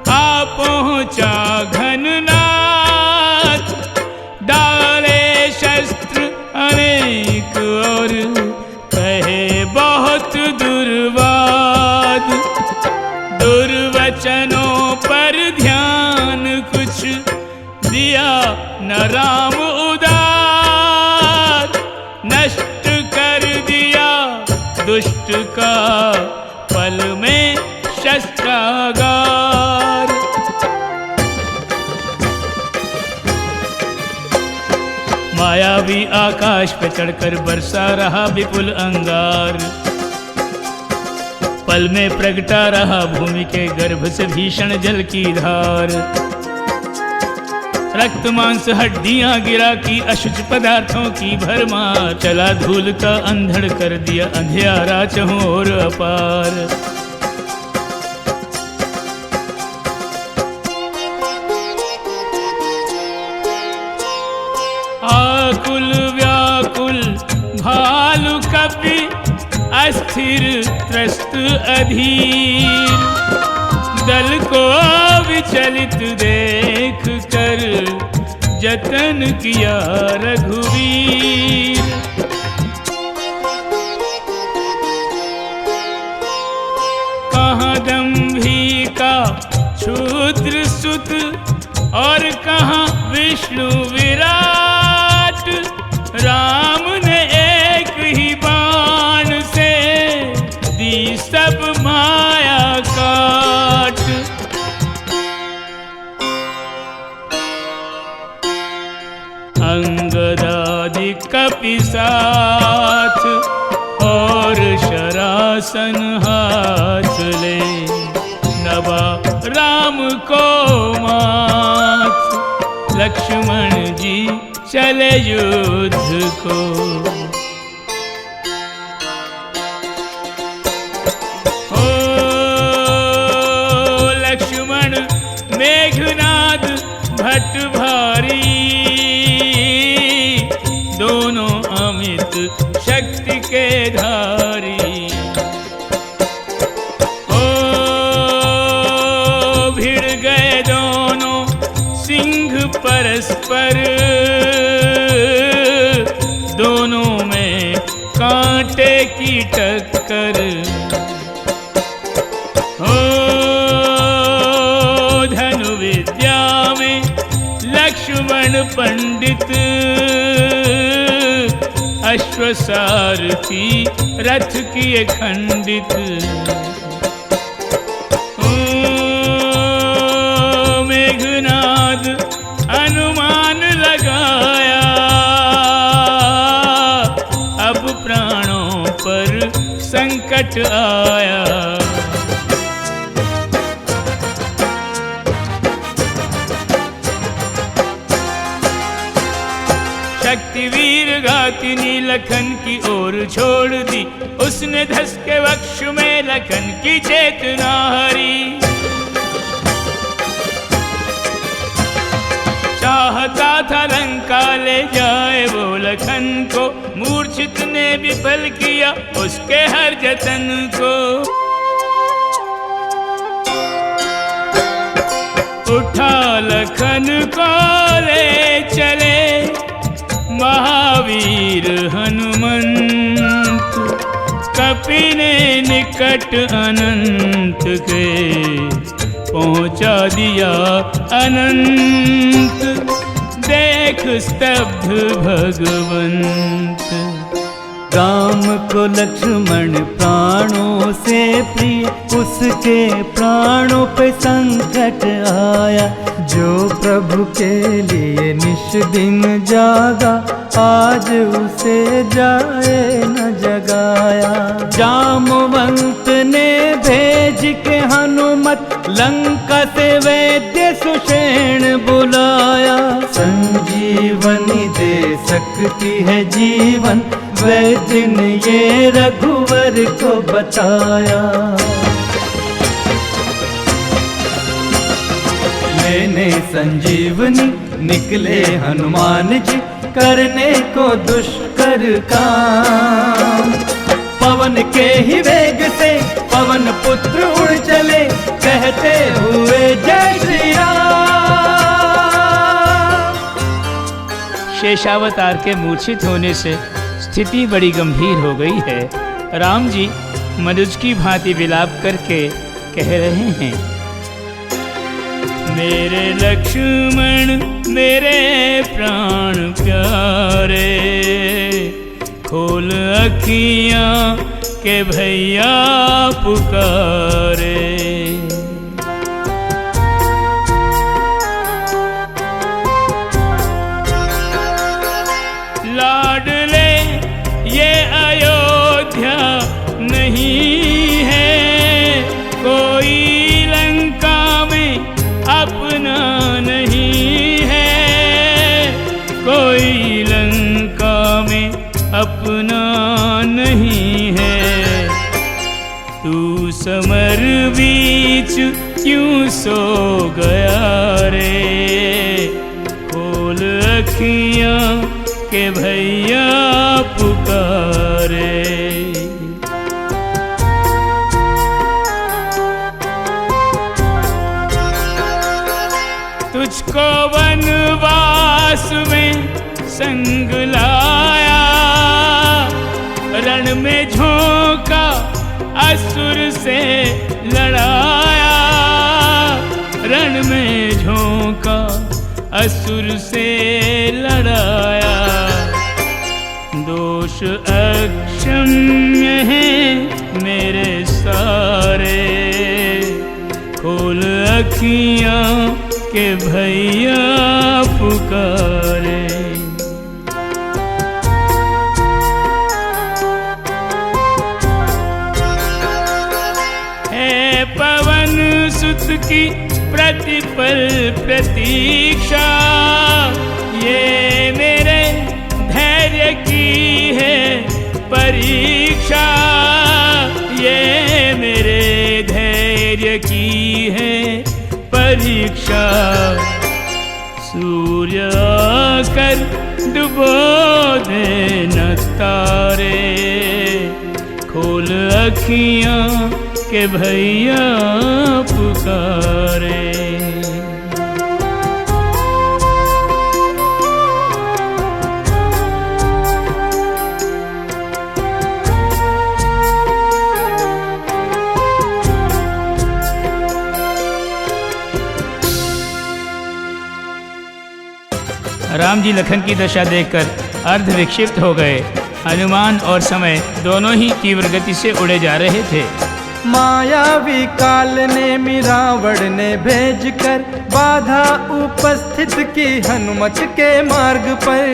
आ पहुंचा घननाथ, डाले शस्त्र अनेक और कहे बहुत दुर्वाद। दुर्वचनों पर ध्यान कुछ दिया न राम उदार, नष्ट कर दिया दुष्ट का पल में शस्त्रागार। मायावी आकाश पे चढ़कर बरसा रहा विपुल अंगार, पल में प्रगटा रहा भूमि के गर्भ से भीषण जल की धार। रक्त मांस हड्डियां गिरा की अशुच पदार्थों की भरमार, चला धूल का अंधड़ कर दिया अंधियारा चहुं ओर अपार। आकुल व्याकुल भालु कपि अस्थिर त्रस्त अधीर, दल को विचलित देख कर जतन किया रघुवीर। कहाँ दंभी का क्षुद्र सुत और कहाँ विष्णु विराट, राम ने एक ही बाण से दी सब माया काट। अंगदादि कपि साथ और शरासन हाथ ले, नवा राम को माथ। लक्ष्मण जी चले युद्ध को, मेघनाद भट भारी, दोनों अमित शक्ति के धारी। भिड़ गए दोनों सिंह परस्पर, दोनों में कांटे की टक्कर। लक्ष्मण पंडित अश्वसारथी रथ किए खंडित। मेघनाद अनुमान लगाया, आया। शक्तिवीर घातिनी लखन की ओर छोड़ दी, उसने धस के वक्ष में लखन की चेतना हरी। चाहता था लंका ले जाए वो लखन को, मूर्छित ने विफल किया उसके हर जतन को। उठा लखन को ले चले महावीर हनुमंत, कपि ने निकट अनंत के पहुंचा दिया अनंत, देख स्तब्ध भगवंत। राम को लक्ष्मण प्राणों से प्रिय, उसके प्राणों पे संकट आया। जो प्रभु के लिए निश दिन जागा, आज उसे जाए न जगाया। जामवंत ने भेज के हनुमत, लंका से वैद्य सुषेण बुलाया। संजीवनी दे सकती है जीवन, वैद्य ने ये रघुवर को बताया। लेने संजीवनी निकले हनुमान जी, करने को दुष्कर काम। पवन के ही वेग से पवन पुत्र उड़ चले, कहते हुए जय श्री राम। शेषावतार के मूर्छित होने से स्थिति बड़ी गंभीर हो गई है। राम जी मनुज की भांति विलाप करके कह रहे हैं, मेरे लक्ष्मण मेरे प्राण प्यारे, खोल अखियाँ के भैया पुकारे। लाडले ये अयोध्या नहीं है, कोई लंका में अपना नहीं है, कोई लंका में अपना नहीं है। तू समर बीच क्यों सो गया रे, खोल अखियाँ के भैया पुकारे। तुझको वनवास में संग लाया, रण में झोंका असुर से लड़ाया, रण में झोंका असुर से लड़ाया। दोष अक्षम्य है मेरे सारे, खोल अखियाँ के भैया पुकारे। है पवन सुत की प्रतिपल प्रतीक्षा, ये मेरे धैर्य की है परीक्षा, ये मेरे धैर्य की है परीक्षा। सूर्य आकर डुबो दे न तारे, खोल अखियाँ के भैया पुकारे। राम जी लखन की दशा देखकर अर्ध विक्षिप्त हो गए। हनुमान और समय दोनों ही तीव्र गति से उड़े जा रहे थे। मायावी काल ने मिरावड़ ने भेज कर बाधा उपस्थित की हनुमत के मार्ग पर।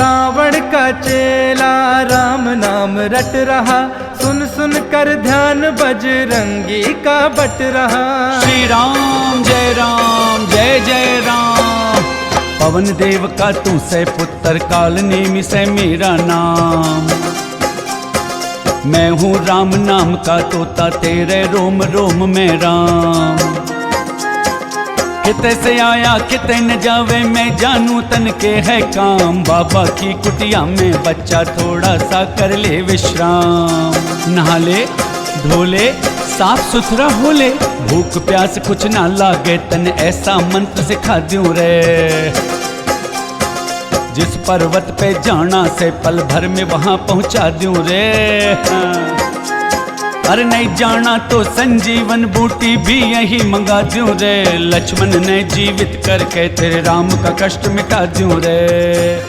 रावण का चेला राम नाम रट रहा, सुन सुन कर ध्यान बजरंगी का बट रहा। श्री राम जय जय राम। पवन देव का तू से पुत्र, काल नेमि से मेरा नाम। मैं हूँ राम नाम का तोता, तेरे रोम रोम में राम। किते से आया किते न जावे, मैं जानू तन के है काम। बाबा की कुटिया में बच्चा थोड़ा सा कर ले विश्राम। नहा ले धो ले साफ सुथरा हो ले, भूख प्यास कुछ ना लागे तन, ऐसा मंत्र सिखा दूं रे। जिस पर्वत पे जाना से पल भर में वहां पहुंचा दूं रे। अरे नहीं जाना तो संजीवन बूटी भी यही मंगा दूं रे। लक्ष्मण ने जीवित करके तेरे राम का कष्ट मिटा दूं रे।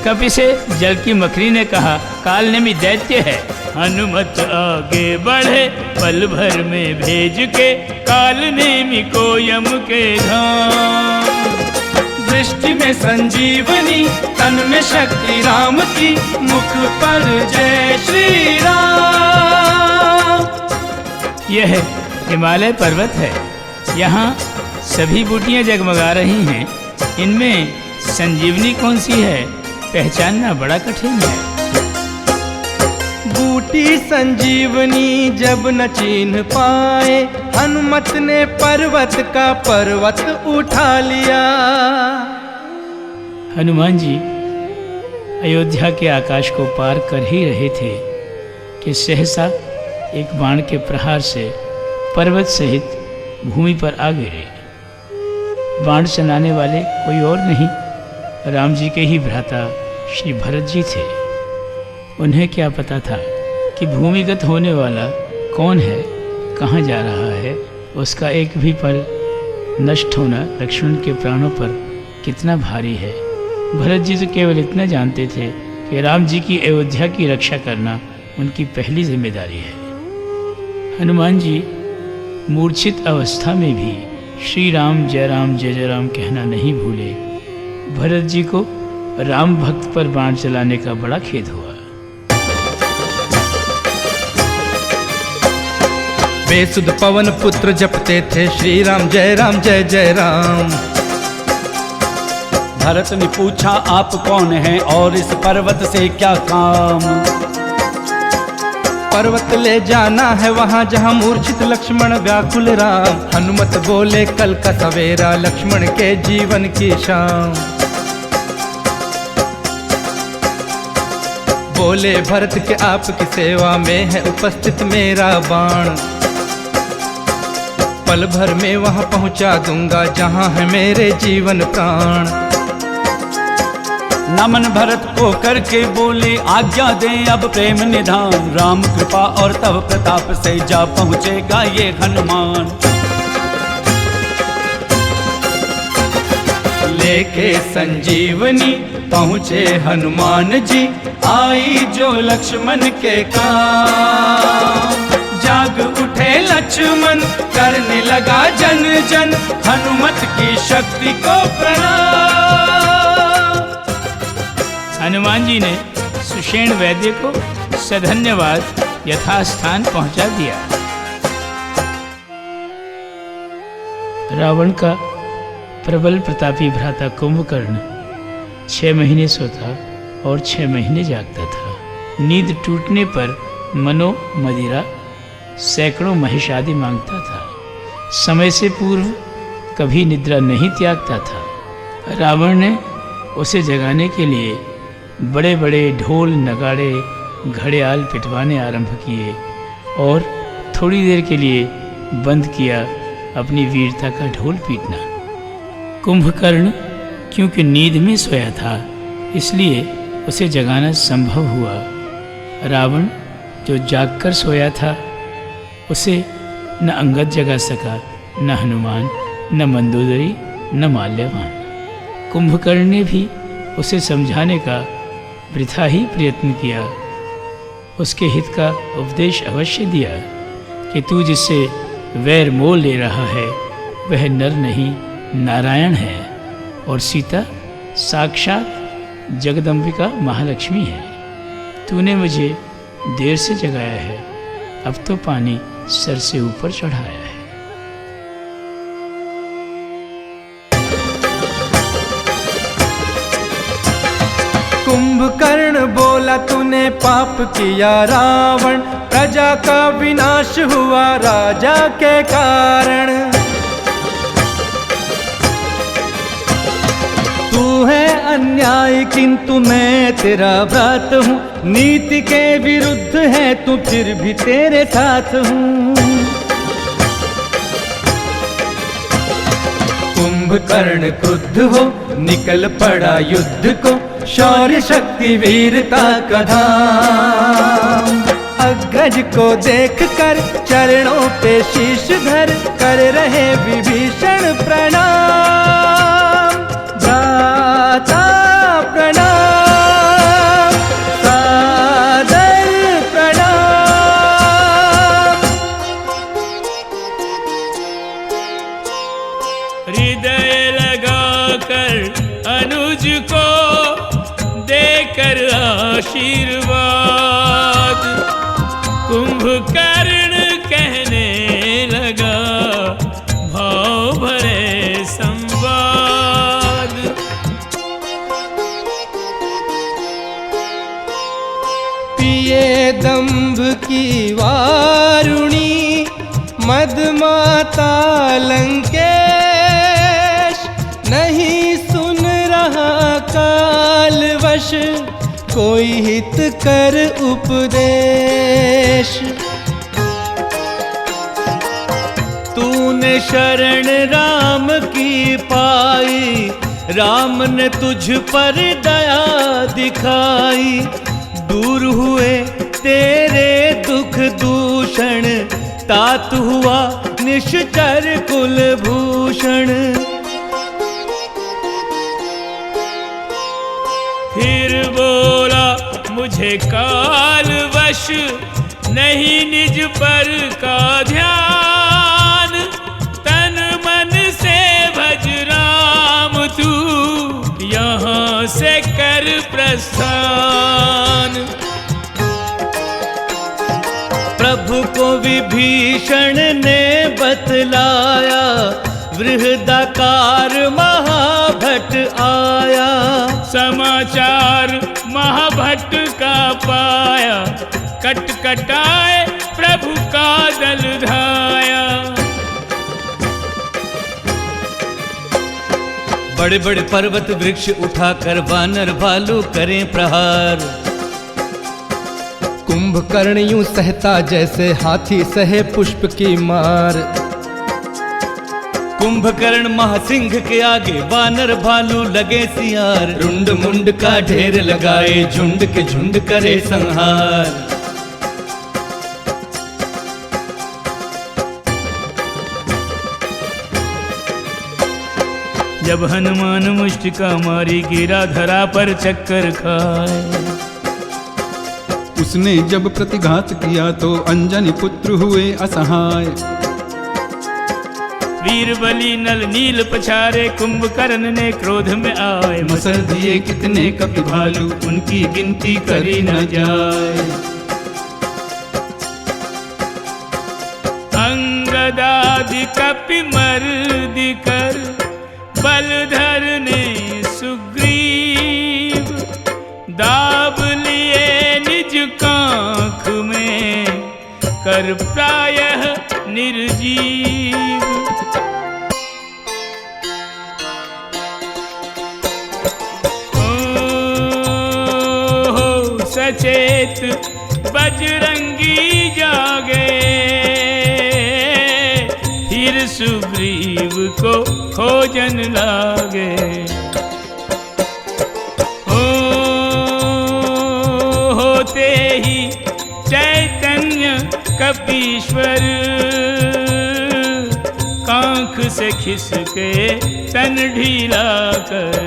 कपि से जल की मखरी ने कहा, काल नेमि दैत्य है, हनुमत आगे बढ़े, पल भर में भेज के काल नेमि को यम के धाम। दृष्टि में संजीवनी, तन में शक्ति राम की, मुख पर जय श्री राम। यह हिमालय पर्वत है, यहाँ सभी बूटियाँ जगमगा रही हैं। इनमें संजीवनी कौन सी है, पहचानना बड़ा कठिन है। बूटी संजीवनी जब न चिन्ह पाए, हनुमत ने पर्वत का पर्वत उठा लिया। हनुमान जी अयोध्या के आकाश को पार कर ही रहे थे कि सहसा एक बाण के प्रहार से पर्वत सहित भूमि पर आ गिरे। बाण चलाने वाले कोई और नहीं, राम जी के ही भ्राता श्री भरत जी थे। उन्हें क्या पता था कि भूमिगत होने वाला कौन है, कहाँ जा रहा है। उसका एक भी पल नष्ट होना लक्ष्मण के प्राणों पर कितना भारी है। भरत जी तो केवल इतना जानते थे कि राम जी की अयोध्या की रक्षा करना उनकी पहली जिम्मेदारी है। हनुमान जी मूर्छित अवस्था में भी श्री राम जय राम कहना नहीं भूले। भरत जी को राम भक्त पर बाण चलाने का बड़ा खेद हुआ। बेसुध पवन पुत्र जपते थे श्री राम जय जय राम। भरत ने पूछा आप कौन हैं और इस पर्वत से क्या काम। पर्वत ले जाना है वहाँ जहाँ मूर्छित लक्ष्मण व्याकुल राम। हनुमत बोले कल का सवेरा लक्ष्मण के जीवन की शाम। बोले भरत के आपकी सेवा में है उपस्थित मेरा बाण। पल भर में वहाँ पहुँचा दूंगा जहाँ है मेरे जीवन प्राण। नमन भरत को करके बोले आज्ञा दे अब प्रेम निधान। राम कृपा और तव प्रताप से जा पहुँचेगा ये हनुमान। लेके संजीवनी पहुँचे हनुमान जी, आई जो लक्ष्मण के काम। जाग उठे लक्ष्मण करने लगा जन जन, हनुमत की शक्ति को प्रणाम। हनुमान जी ने सुषेण वैद्य को सधन्यवाद यथास्थान पहुंचा दिया। रावण का प्रबल प्रतापी भ्राता कुंभकर्ण 6 महीने सोता और 6 महीने जागता था। नींद टूटने पर मनो मदिरा सैकड़ों महिषादि मांगता था। समय से पूर्व कभी निद्रा नहीं त्यागता था। रावण ने उसे जगाने के लिए बड़े बड़े ढोल नगाड़े घड़ियाल पिटवाने आरंभ किए और थोड़ी देर के लिए बंद किया अपनी वीरता का ढोल पीटना। कुंभकर्ण क्योंकि नींद में सोया था इसलिए उसे जगाना संभव हुआ। रावण जो जागकर सोया था उसे न अंगद जगा सका, न हनुमान, न मंदोदरी, न माल्यवान। कुंभकर्ण ने भी उसे समझाने का वृथा ही प्रयत्न किया। उसके हित का उपदेश अवश्य दिया कि तू जिससे वैर मोल ले रहा है वह नर नहीं नारायण है और सीता साक्षात जगदम्बिका महालक्ष्मी है। तूने मुझे देर से जगाया है, अब तो पानी सर से ऊपर चढ़ाया है। कुंभकर्ण बोला तूने पाप किया रावण, प्रजा का विनाश हुआ राजा के कारण। तू है अन्याय किंतु मैं तेरा भ्रात हूँ, नीति के विरुद्ध है तू फिर भी तेरे साथ हूँ। कुंभकर्ण क्रुद्ध हो निकल पड़ा युद्ध को, शौर्य शक्ति वीरता का धाम। अग्रज को देख कर चरणों पे शीश धर कर रहे विभीषण प्रणाम। भ्राता प्रणाम, सादर प्रणाम। हृदय लगाकर अनुज को देकर आशीर्वाद, कुंभकर्ण कहने लगा भाव भरे संवाद। पिए दंभ की वारुणी मदमाता लंकेश, नहीं सुन रहा कालवश कोई हित कर उपदेश। तूने शरण राम की पाई, राम ने तुझ पर दया दिखाई। दूर हुए तेरे दुख दूषण, तात हुआ निश्चर कुलभूषण। फिर बोला मुझे कालवश नहीं निज पर का ध्यान, तन मन से भज राम तू यहाँ से कर प्रस्थान। प्रभु को विभीषण ने बतलाया, बृहदाकार महाभट आया। समाचार महाभट्ट का पाया, कटकटाए प्रभु का दल धाया। बड़े बड़े पर्वत वृक्ष उठाकर वानर भालू करें प्रहार। कुंभकर्ण यूं सहता जैसे हाथी सहे पुष्प की मार। कुंभकर्ण महासिंह के आगे वानर भालू लगे सियार। रुंड मुंड का ढेर लगाए झुंड के झुंड करे संहार। जब हनुमान मुष्टिका मारी गिरा धरा पर चक्कर खाए। उसने जब प्रतिघात किया तो अंजनी पुत्र हुए असहाय। वीर बलि नल नील पछारे, कुंभकर्ण ने क्रोध में आए। मसल दिए कितने कपि भालू, उनकी गिनती करी न जाए। अंगदादि कपि मर्दि कर, बलधर ने सुग्रीव। दाब लिए निज कांख में, कर प्रायः निर्जीव। ओ सचेत बजरंगी जागे, फिर सुग्रीव को खोजन लागे। होते ही चैतन्य कपीश्वर, कांख से खिसके तन ढीला कर।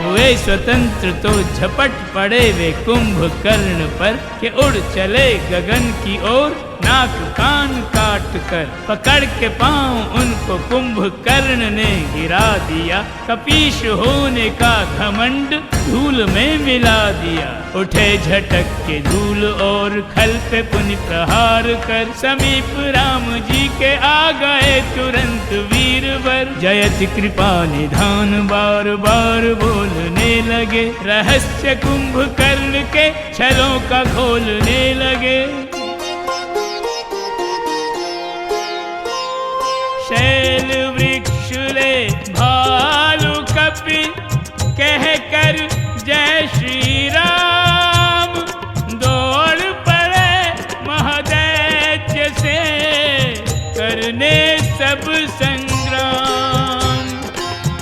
वे स्वतंत्र तो झपट पड़े वे कुंभकर्ण पर, के उड़ चले गगन की ओर नाक कान काट कर पकड़ के पांव उनको कुंभकर्ण ने गिरा दिया। कपीश होने का घमंड धूल में मिला दिया। उठे झटक के धूल और खल पे पुनि प्रहार कर समीप राम जी के आ गए तुरंत वीरवर। जयति कृपा निधान बार बार बोलने लगे, रहस्य कुंभकर्ण के छलों का खोलने लगे। शैल वृक्ष ले भालू कपि कह कर जय श्री राम, दौड़ पड़े महादैत्य से करने सब संग्राम।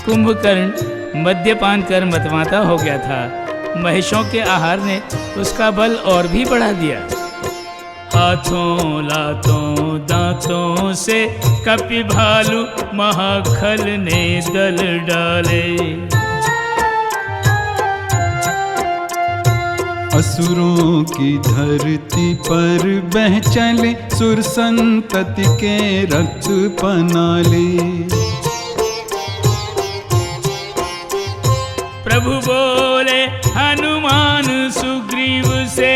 कुंभकर्ण मद्यपान कर मतवाता हो गया था। महिषों के आहार ने उसका बल और भी बढ़ा दिया। हाथों लातों दांतों से कपि भालू महाखल ने दल डाले। असुरों की धरती पर बह चले, सुर संतति के रक्त पनाले। प्रभु बोले हनुमान सुग्रीव से,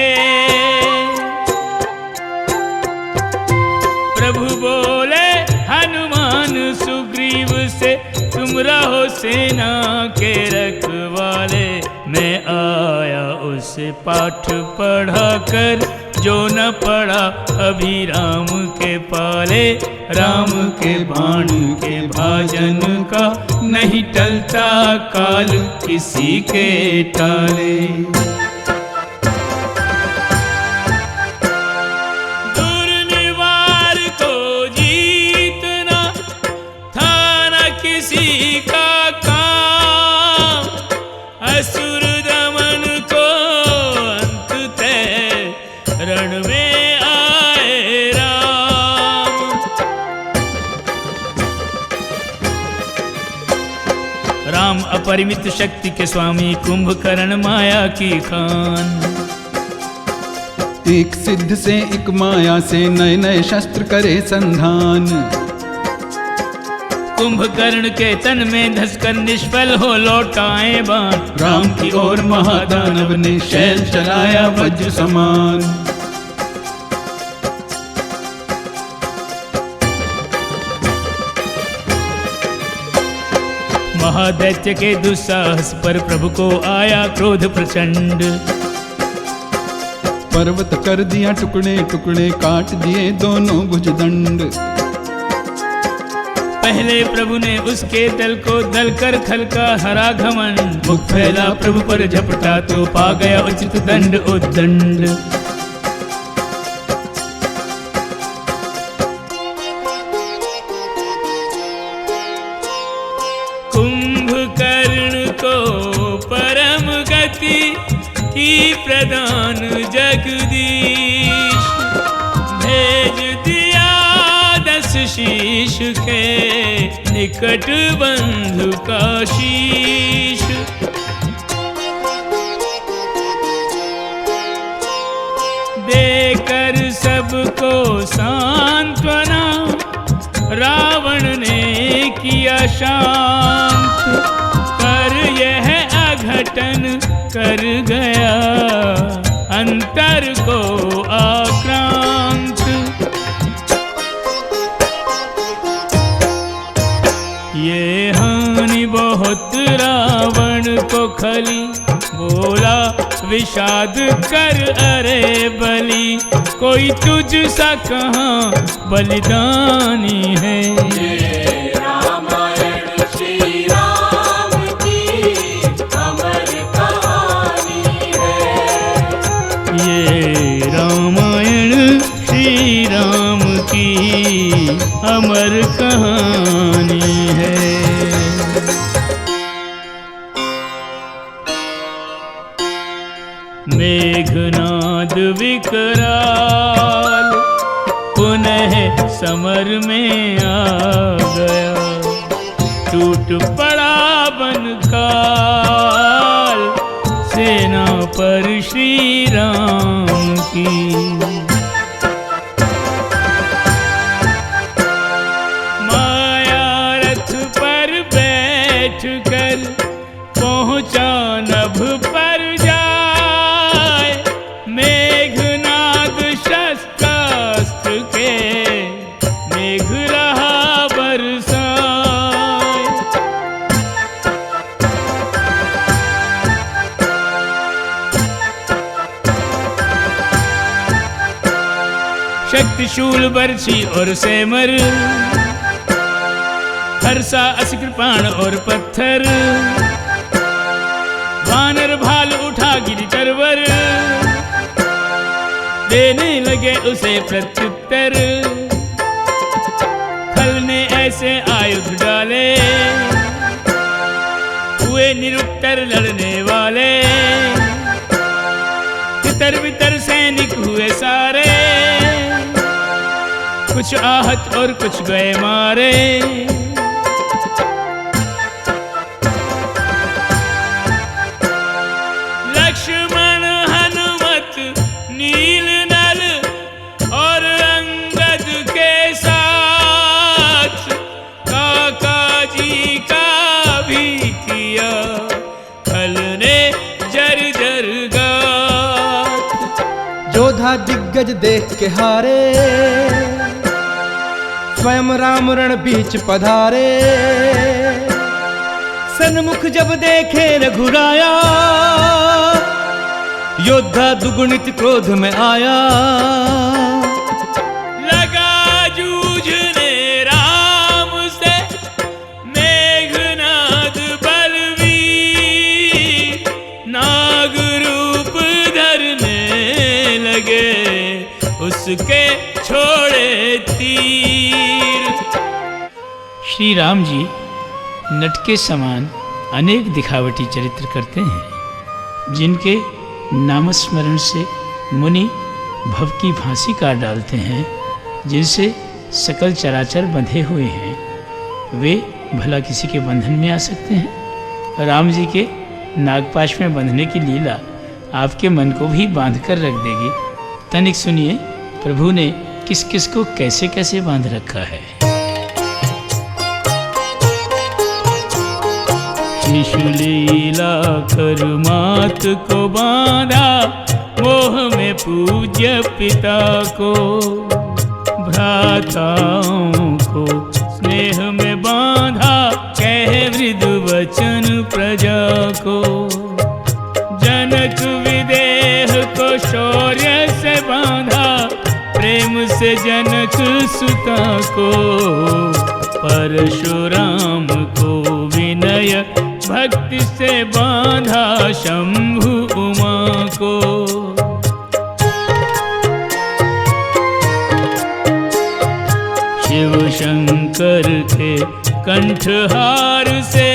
प्रभु बोले हनुमान सुग्रीव से, तुम रहो सेना के रखवाले। मैं आया उसे पाठ पढ़ा कर, जो न पढ़ा अभी राम के पाले। राम के बाण के भाजन का नहीं टलता काल किसी के टाले। किसी का काम असुर दमन को अंत तय रण में आए राम। राम अपरिमित शक्ति के स्वामी, कुंभकर्ण माया की खान। एक सिद्ध से एक माया से नए नए शस्त्र करे संधान। कुंभकर्ण के तन में धसकर निष्फल हो लौटाए बाण। राम की ओर महादानव ने शैल चलाया वज्र समान। महादैत्य के दुस्साहस पर प्रभु को आया क्रोध प्रचंड। पर्वत कर दिया टुकड़े टुकड़े, काट दिए दोनों भुजदंड। पहले प्रभु ने उसके दल को दल कर खल का हरा घमंड। मुख फैला प्रभु पर झपटा तो पा गया उचित दंड उद्दंड। कुंभकर्ण को परम गति की प्रदान जगदीश, भेज दिया शीश के निकट बंधु का शीश। देकर सबको सांत्वना रावण ने किया शांत, पर यह अघटन कर गया अंतर को आक्रांत। ये हानि बहुत रावण को खली, बोला विषाद कर अरे बलि। कोई तुझ सा कहाँ बलिदानी है। ये रामायण श्री राम की अमर कहानी है। ये रामायण श्री राम की अमर कहानी है। मेघनाद विकराल पुनः समर में आ गया, टूट पड़ा बन काल सेना पर श्री राम की। ऊंचा नभ पर जाए, मेघनाद शस्त्रास्त्र के मेघ रहा बरसाए। शक्तिशूल बरछी और सेमर, हर्षा अस कृपाण और पत्थर, वानर भाल उठा गिरि तरवर, देने लगे उसे प्रत्युत्तर। खल ने ऐसे आयुध डाले, हुए निरुत्तर लड़ने वाले, तितर बितर सैनिक हुए सारे, कुछ आहत और कुछ गए मारे। लक्ष्मण हनुमत नील नल और अंगद के साथ, काका जी का भी किया खल ने जर्जर गात। जोधा दिग्गज देख के हारे, स्वयं राम रण बीच पधारे। सन्मुख जब देखे रघुराया, योद्धा दुगुणित क्रोध में आया। लगा जूझने राम से मेघनाद बलवीर, नाग रूप धरने लगे उसके छोड़े तीर। श्री राम जी नट के समान अनेक दिखावटी चरित्र करते हैं, जिनके नामस्मरण से मुनि भव की फांसी काट डालते हैं, जिनसे सकल चराचर बंधे हुए हैं, वे भला किसी के बंधन में आ सकते हैं? राम जी के नागपाश में बंधने की लीला आपके मन को भी बांध कर रख देगी। तनिक सुनिए प्रभु ने किस किस को कैसे कैसे बांध रखा है। शिशुलीला कर मात को बांधा, मोह में पूज्य पिता को, भ्राताओं को स्नेह में बांधा, कह मृदु वचन प्रजा को। जनक विदेह को शौर्य से बांधा, प्रेम से जनक सुता को। परशुराम को विनय भक्ति से बांधा, शंभु उमा को। शिव शंकर के कंठहार से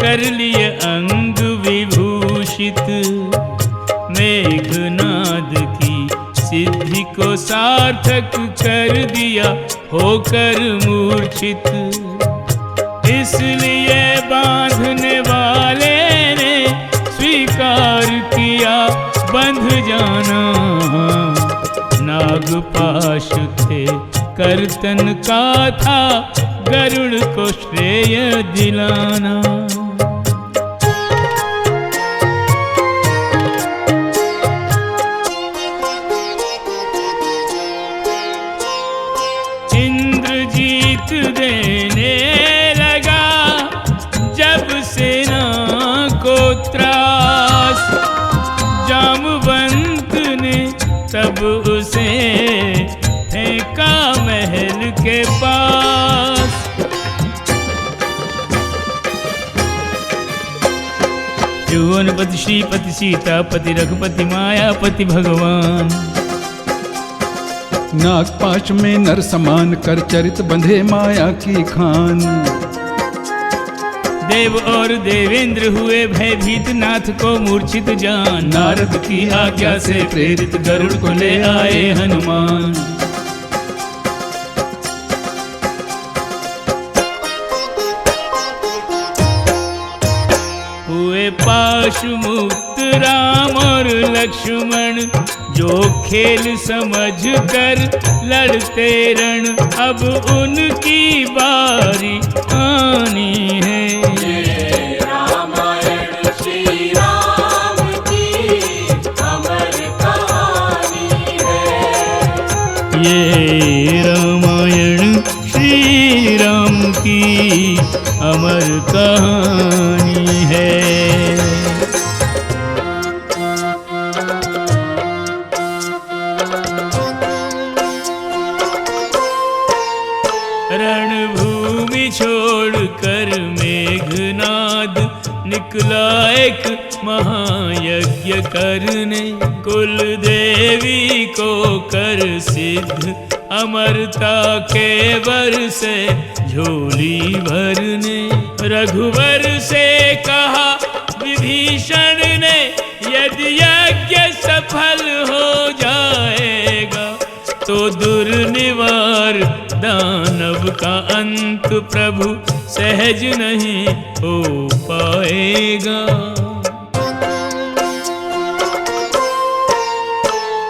कर लिए अंग विभूषित, मेघनाद की सिद्धि को सार्थक कर दिया होकर मूर्छित। इसलिए बांधने वाले ने स्वीकार किया बंध जाना, नागपाश थे कर्तन का था, गरुड़ को श्रेय दिलाना। इंद्रजीत देने लगा जब सेना को त्रास, जामवंत ने तब उसे फेंका महल के पास। त्रिभुवनपति श्रीपति सीतापति रघुपति मायापति भगवान, नागपाश में नर समान कर चरित बंधे माया की खान। देव और देवेंद्र हुए भयभीत, नाथ को मूर्छित जान। नारद की आज्ञा से प्रेरित गरुड़ को ले आए हनुमान। हुए पाशु मुक्त राम और लक्ष्मण, जो खेल समझ कर लड़ते रण। अब उनकी बारी आनी है। रामायण श्री ये रामायण श्री राम की अमर कहानी है। रणभूमि छोड़कर मेघनाद निकला एक महायज्ञ करने, कुल देवी को कर सिद्ध अमरता के वर से झोली भरने। रघुवर से कहा विभीषण ने, यदि यज्ञ सफल हो जाएगा तो दुर्निवार दानव का अंत प्रभु सहज नहीं हो पाएगा।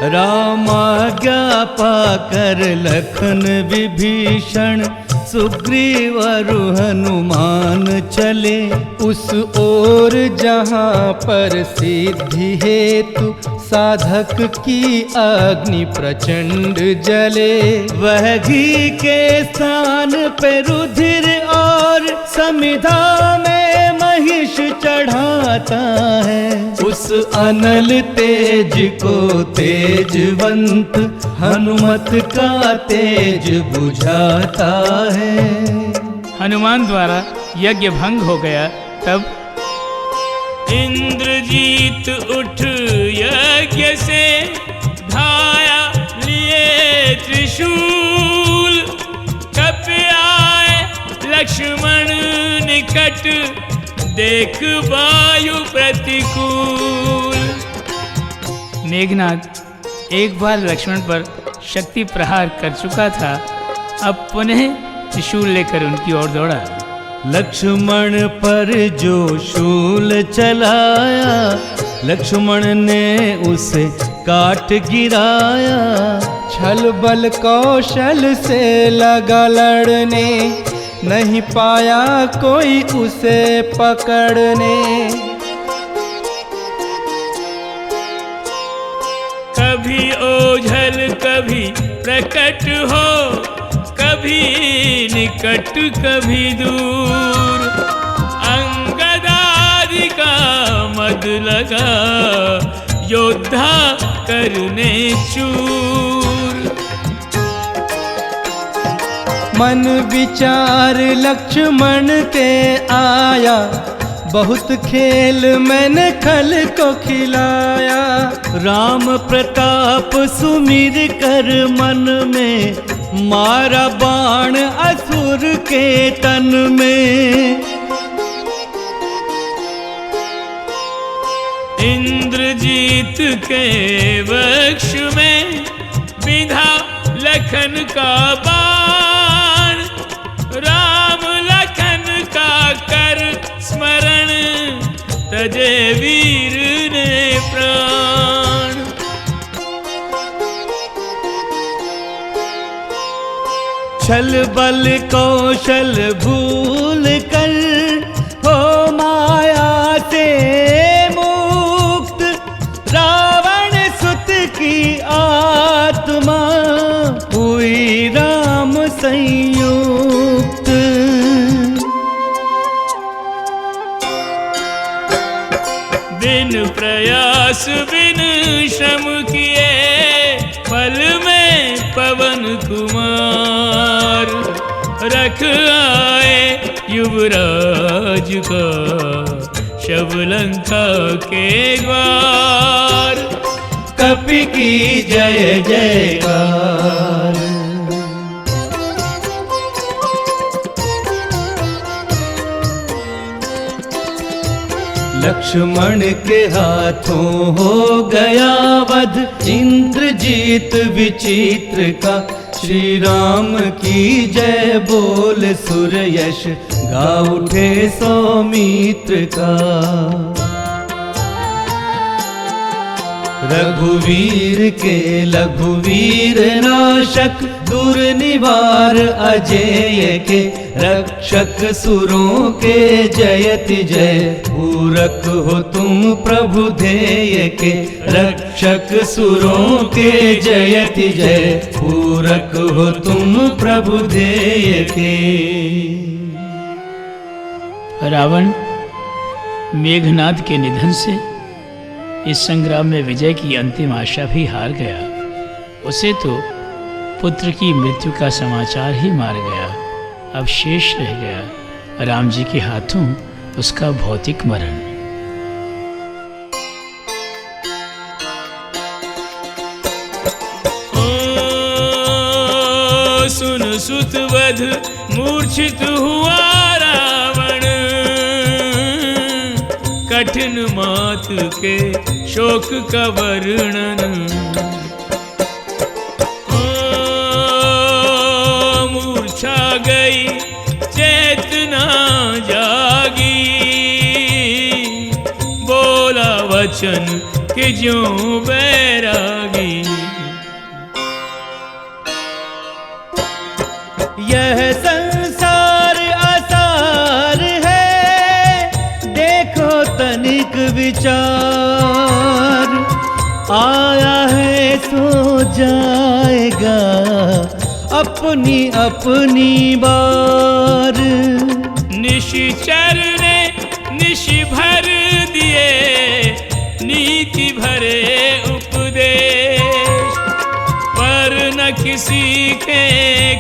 रामाज्ञा पाकर लखन विभीषण सुग्रीव और हनुमान चले, उस ओर जहाँ पर सिद्धि हेतु साधक की अग्नि प्रचंड जले। वह घी के स्थान पे रुधिर और समिधा में महिष चढ़ाता है, उस अनल तेज को तेजवंत हनुमत का तेज बुझाता है। हनुमान द्वारा यज्ञ भंग हो गया। तब इंद्रजीत उठ यज्ञ से धाया लिए त्रिशूल, कब आए लक्ष्मण निकट देख वायु प्रतिकूल। मेघनाद एक बार लक्ष्मण पर शक्ति प्रहार कर चुका था, अब पुनः त्रिशूल लेकर उनकी ओर दौड़ा। लक्ष्मण पर जो शूल चलाया, लक्ष्मण ने उसे काट गिराया। छल बल कौशल से लगा लड़ने, नहीं पाया कोई उसे पकड़ने। कभी ओझल कभी प्रकट हो, कभी निकट कभी दूर, अंगदादि का मद लगा योद्धा करने चूर। मन विचार लक्ष्मण के आया, बहुत खेल मैंने खल को खिलाया। राम प्रताप सुमिर कर मन में, मारा बाण असुर के तन में। इंद्रजीत के वक्ष में विधा लखन का बाण, राम लखन का कर स्मरण तजे वीर ने प्राण। छल बल कौशल भूल कर हो माया से मुक्त, रावण सुत की आत्मा हुई राम संयुक्त। बिन प्रयास बिन श्रम किए, पल में पवन कुमार रख आए युवराज का शव लंका के द्वार। कपि की जय जयकार। लक्ष्मण के हाथों हो गया वध, इंद्रजीत विचित्र का। श्री राम की जय बोल सुर यश, गा उठे सौमित्र का। रघुवीर के लघुवीर नाशक दूर निवार अजेय के रक्षक सुरों के जयति जय पूरक हो तुम प्रभु ध्येय के रक्षक सुरों के जयति जय पूरक हो तुम प्रभु ध्येय के। रावण मेघनाद के निधन से इस संग्राम में विजय की अंतिम आशा भी हार गया। उसे तो पुत्र की मृत्यु का समाचार ही मार गया। अब शेष रह गया राम जी के हाथों उसका भौतिक मरण। सुन सुत वध मूर्छित हुआ रावण, कठिन मात के शोक का वर्णन। मूर्छा गई चेतना जागी, बोला वचन कि ज्यों बैरागी। यह संसार आसार है देखो तनिक विचार, आया है सो जाएगा अपनी अपनी बार। निशिचर ने निशि भर दिए नीति भरे उपदेश, पर न किसी के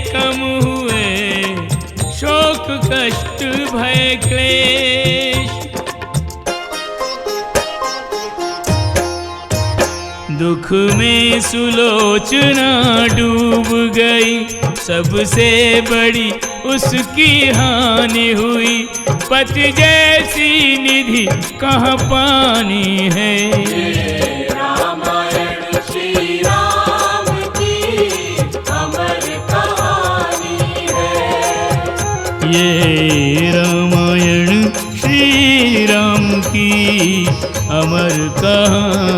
कम हुए शोक कष्ट भय क्लेश। दुख में सुलोचना डूब गई, सबसे बड़ी उसकी हानि हुई। पति जैसी निधि कहाँ पानी है। रामायण श्री राम की अमर कहानी है। ये रामायण श्री राम की अमर कहानी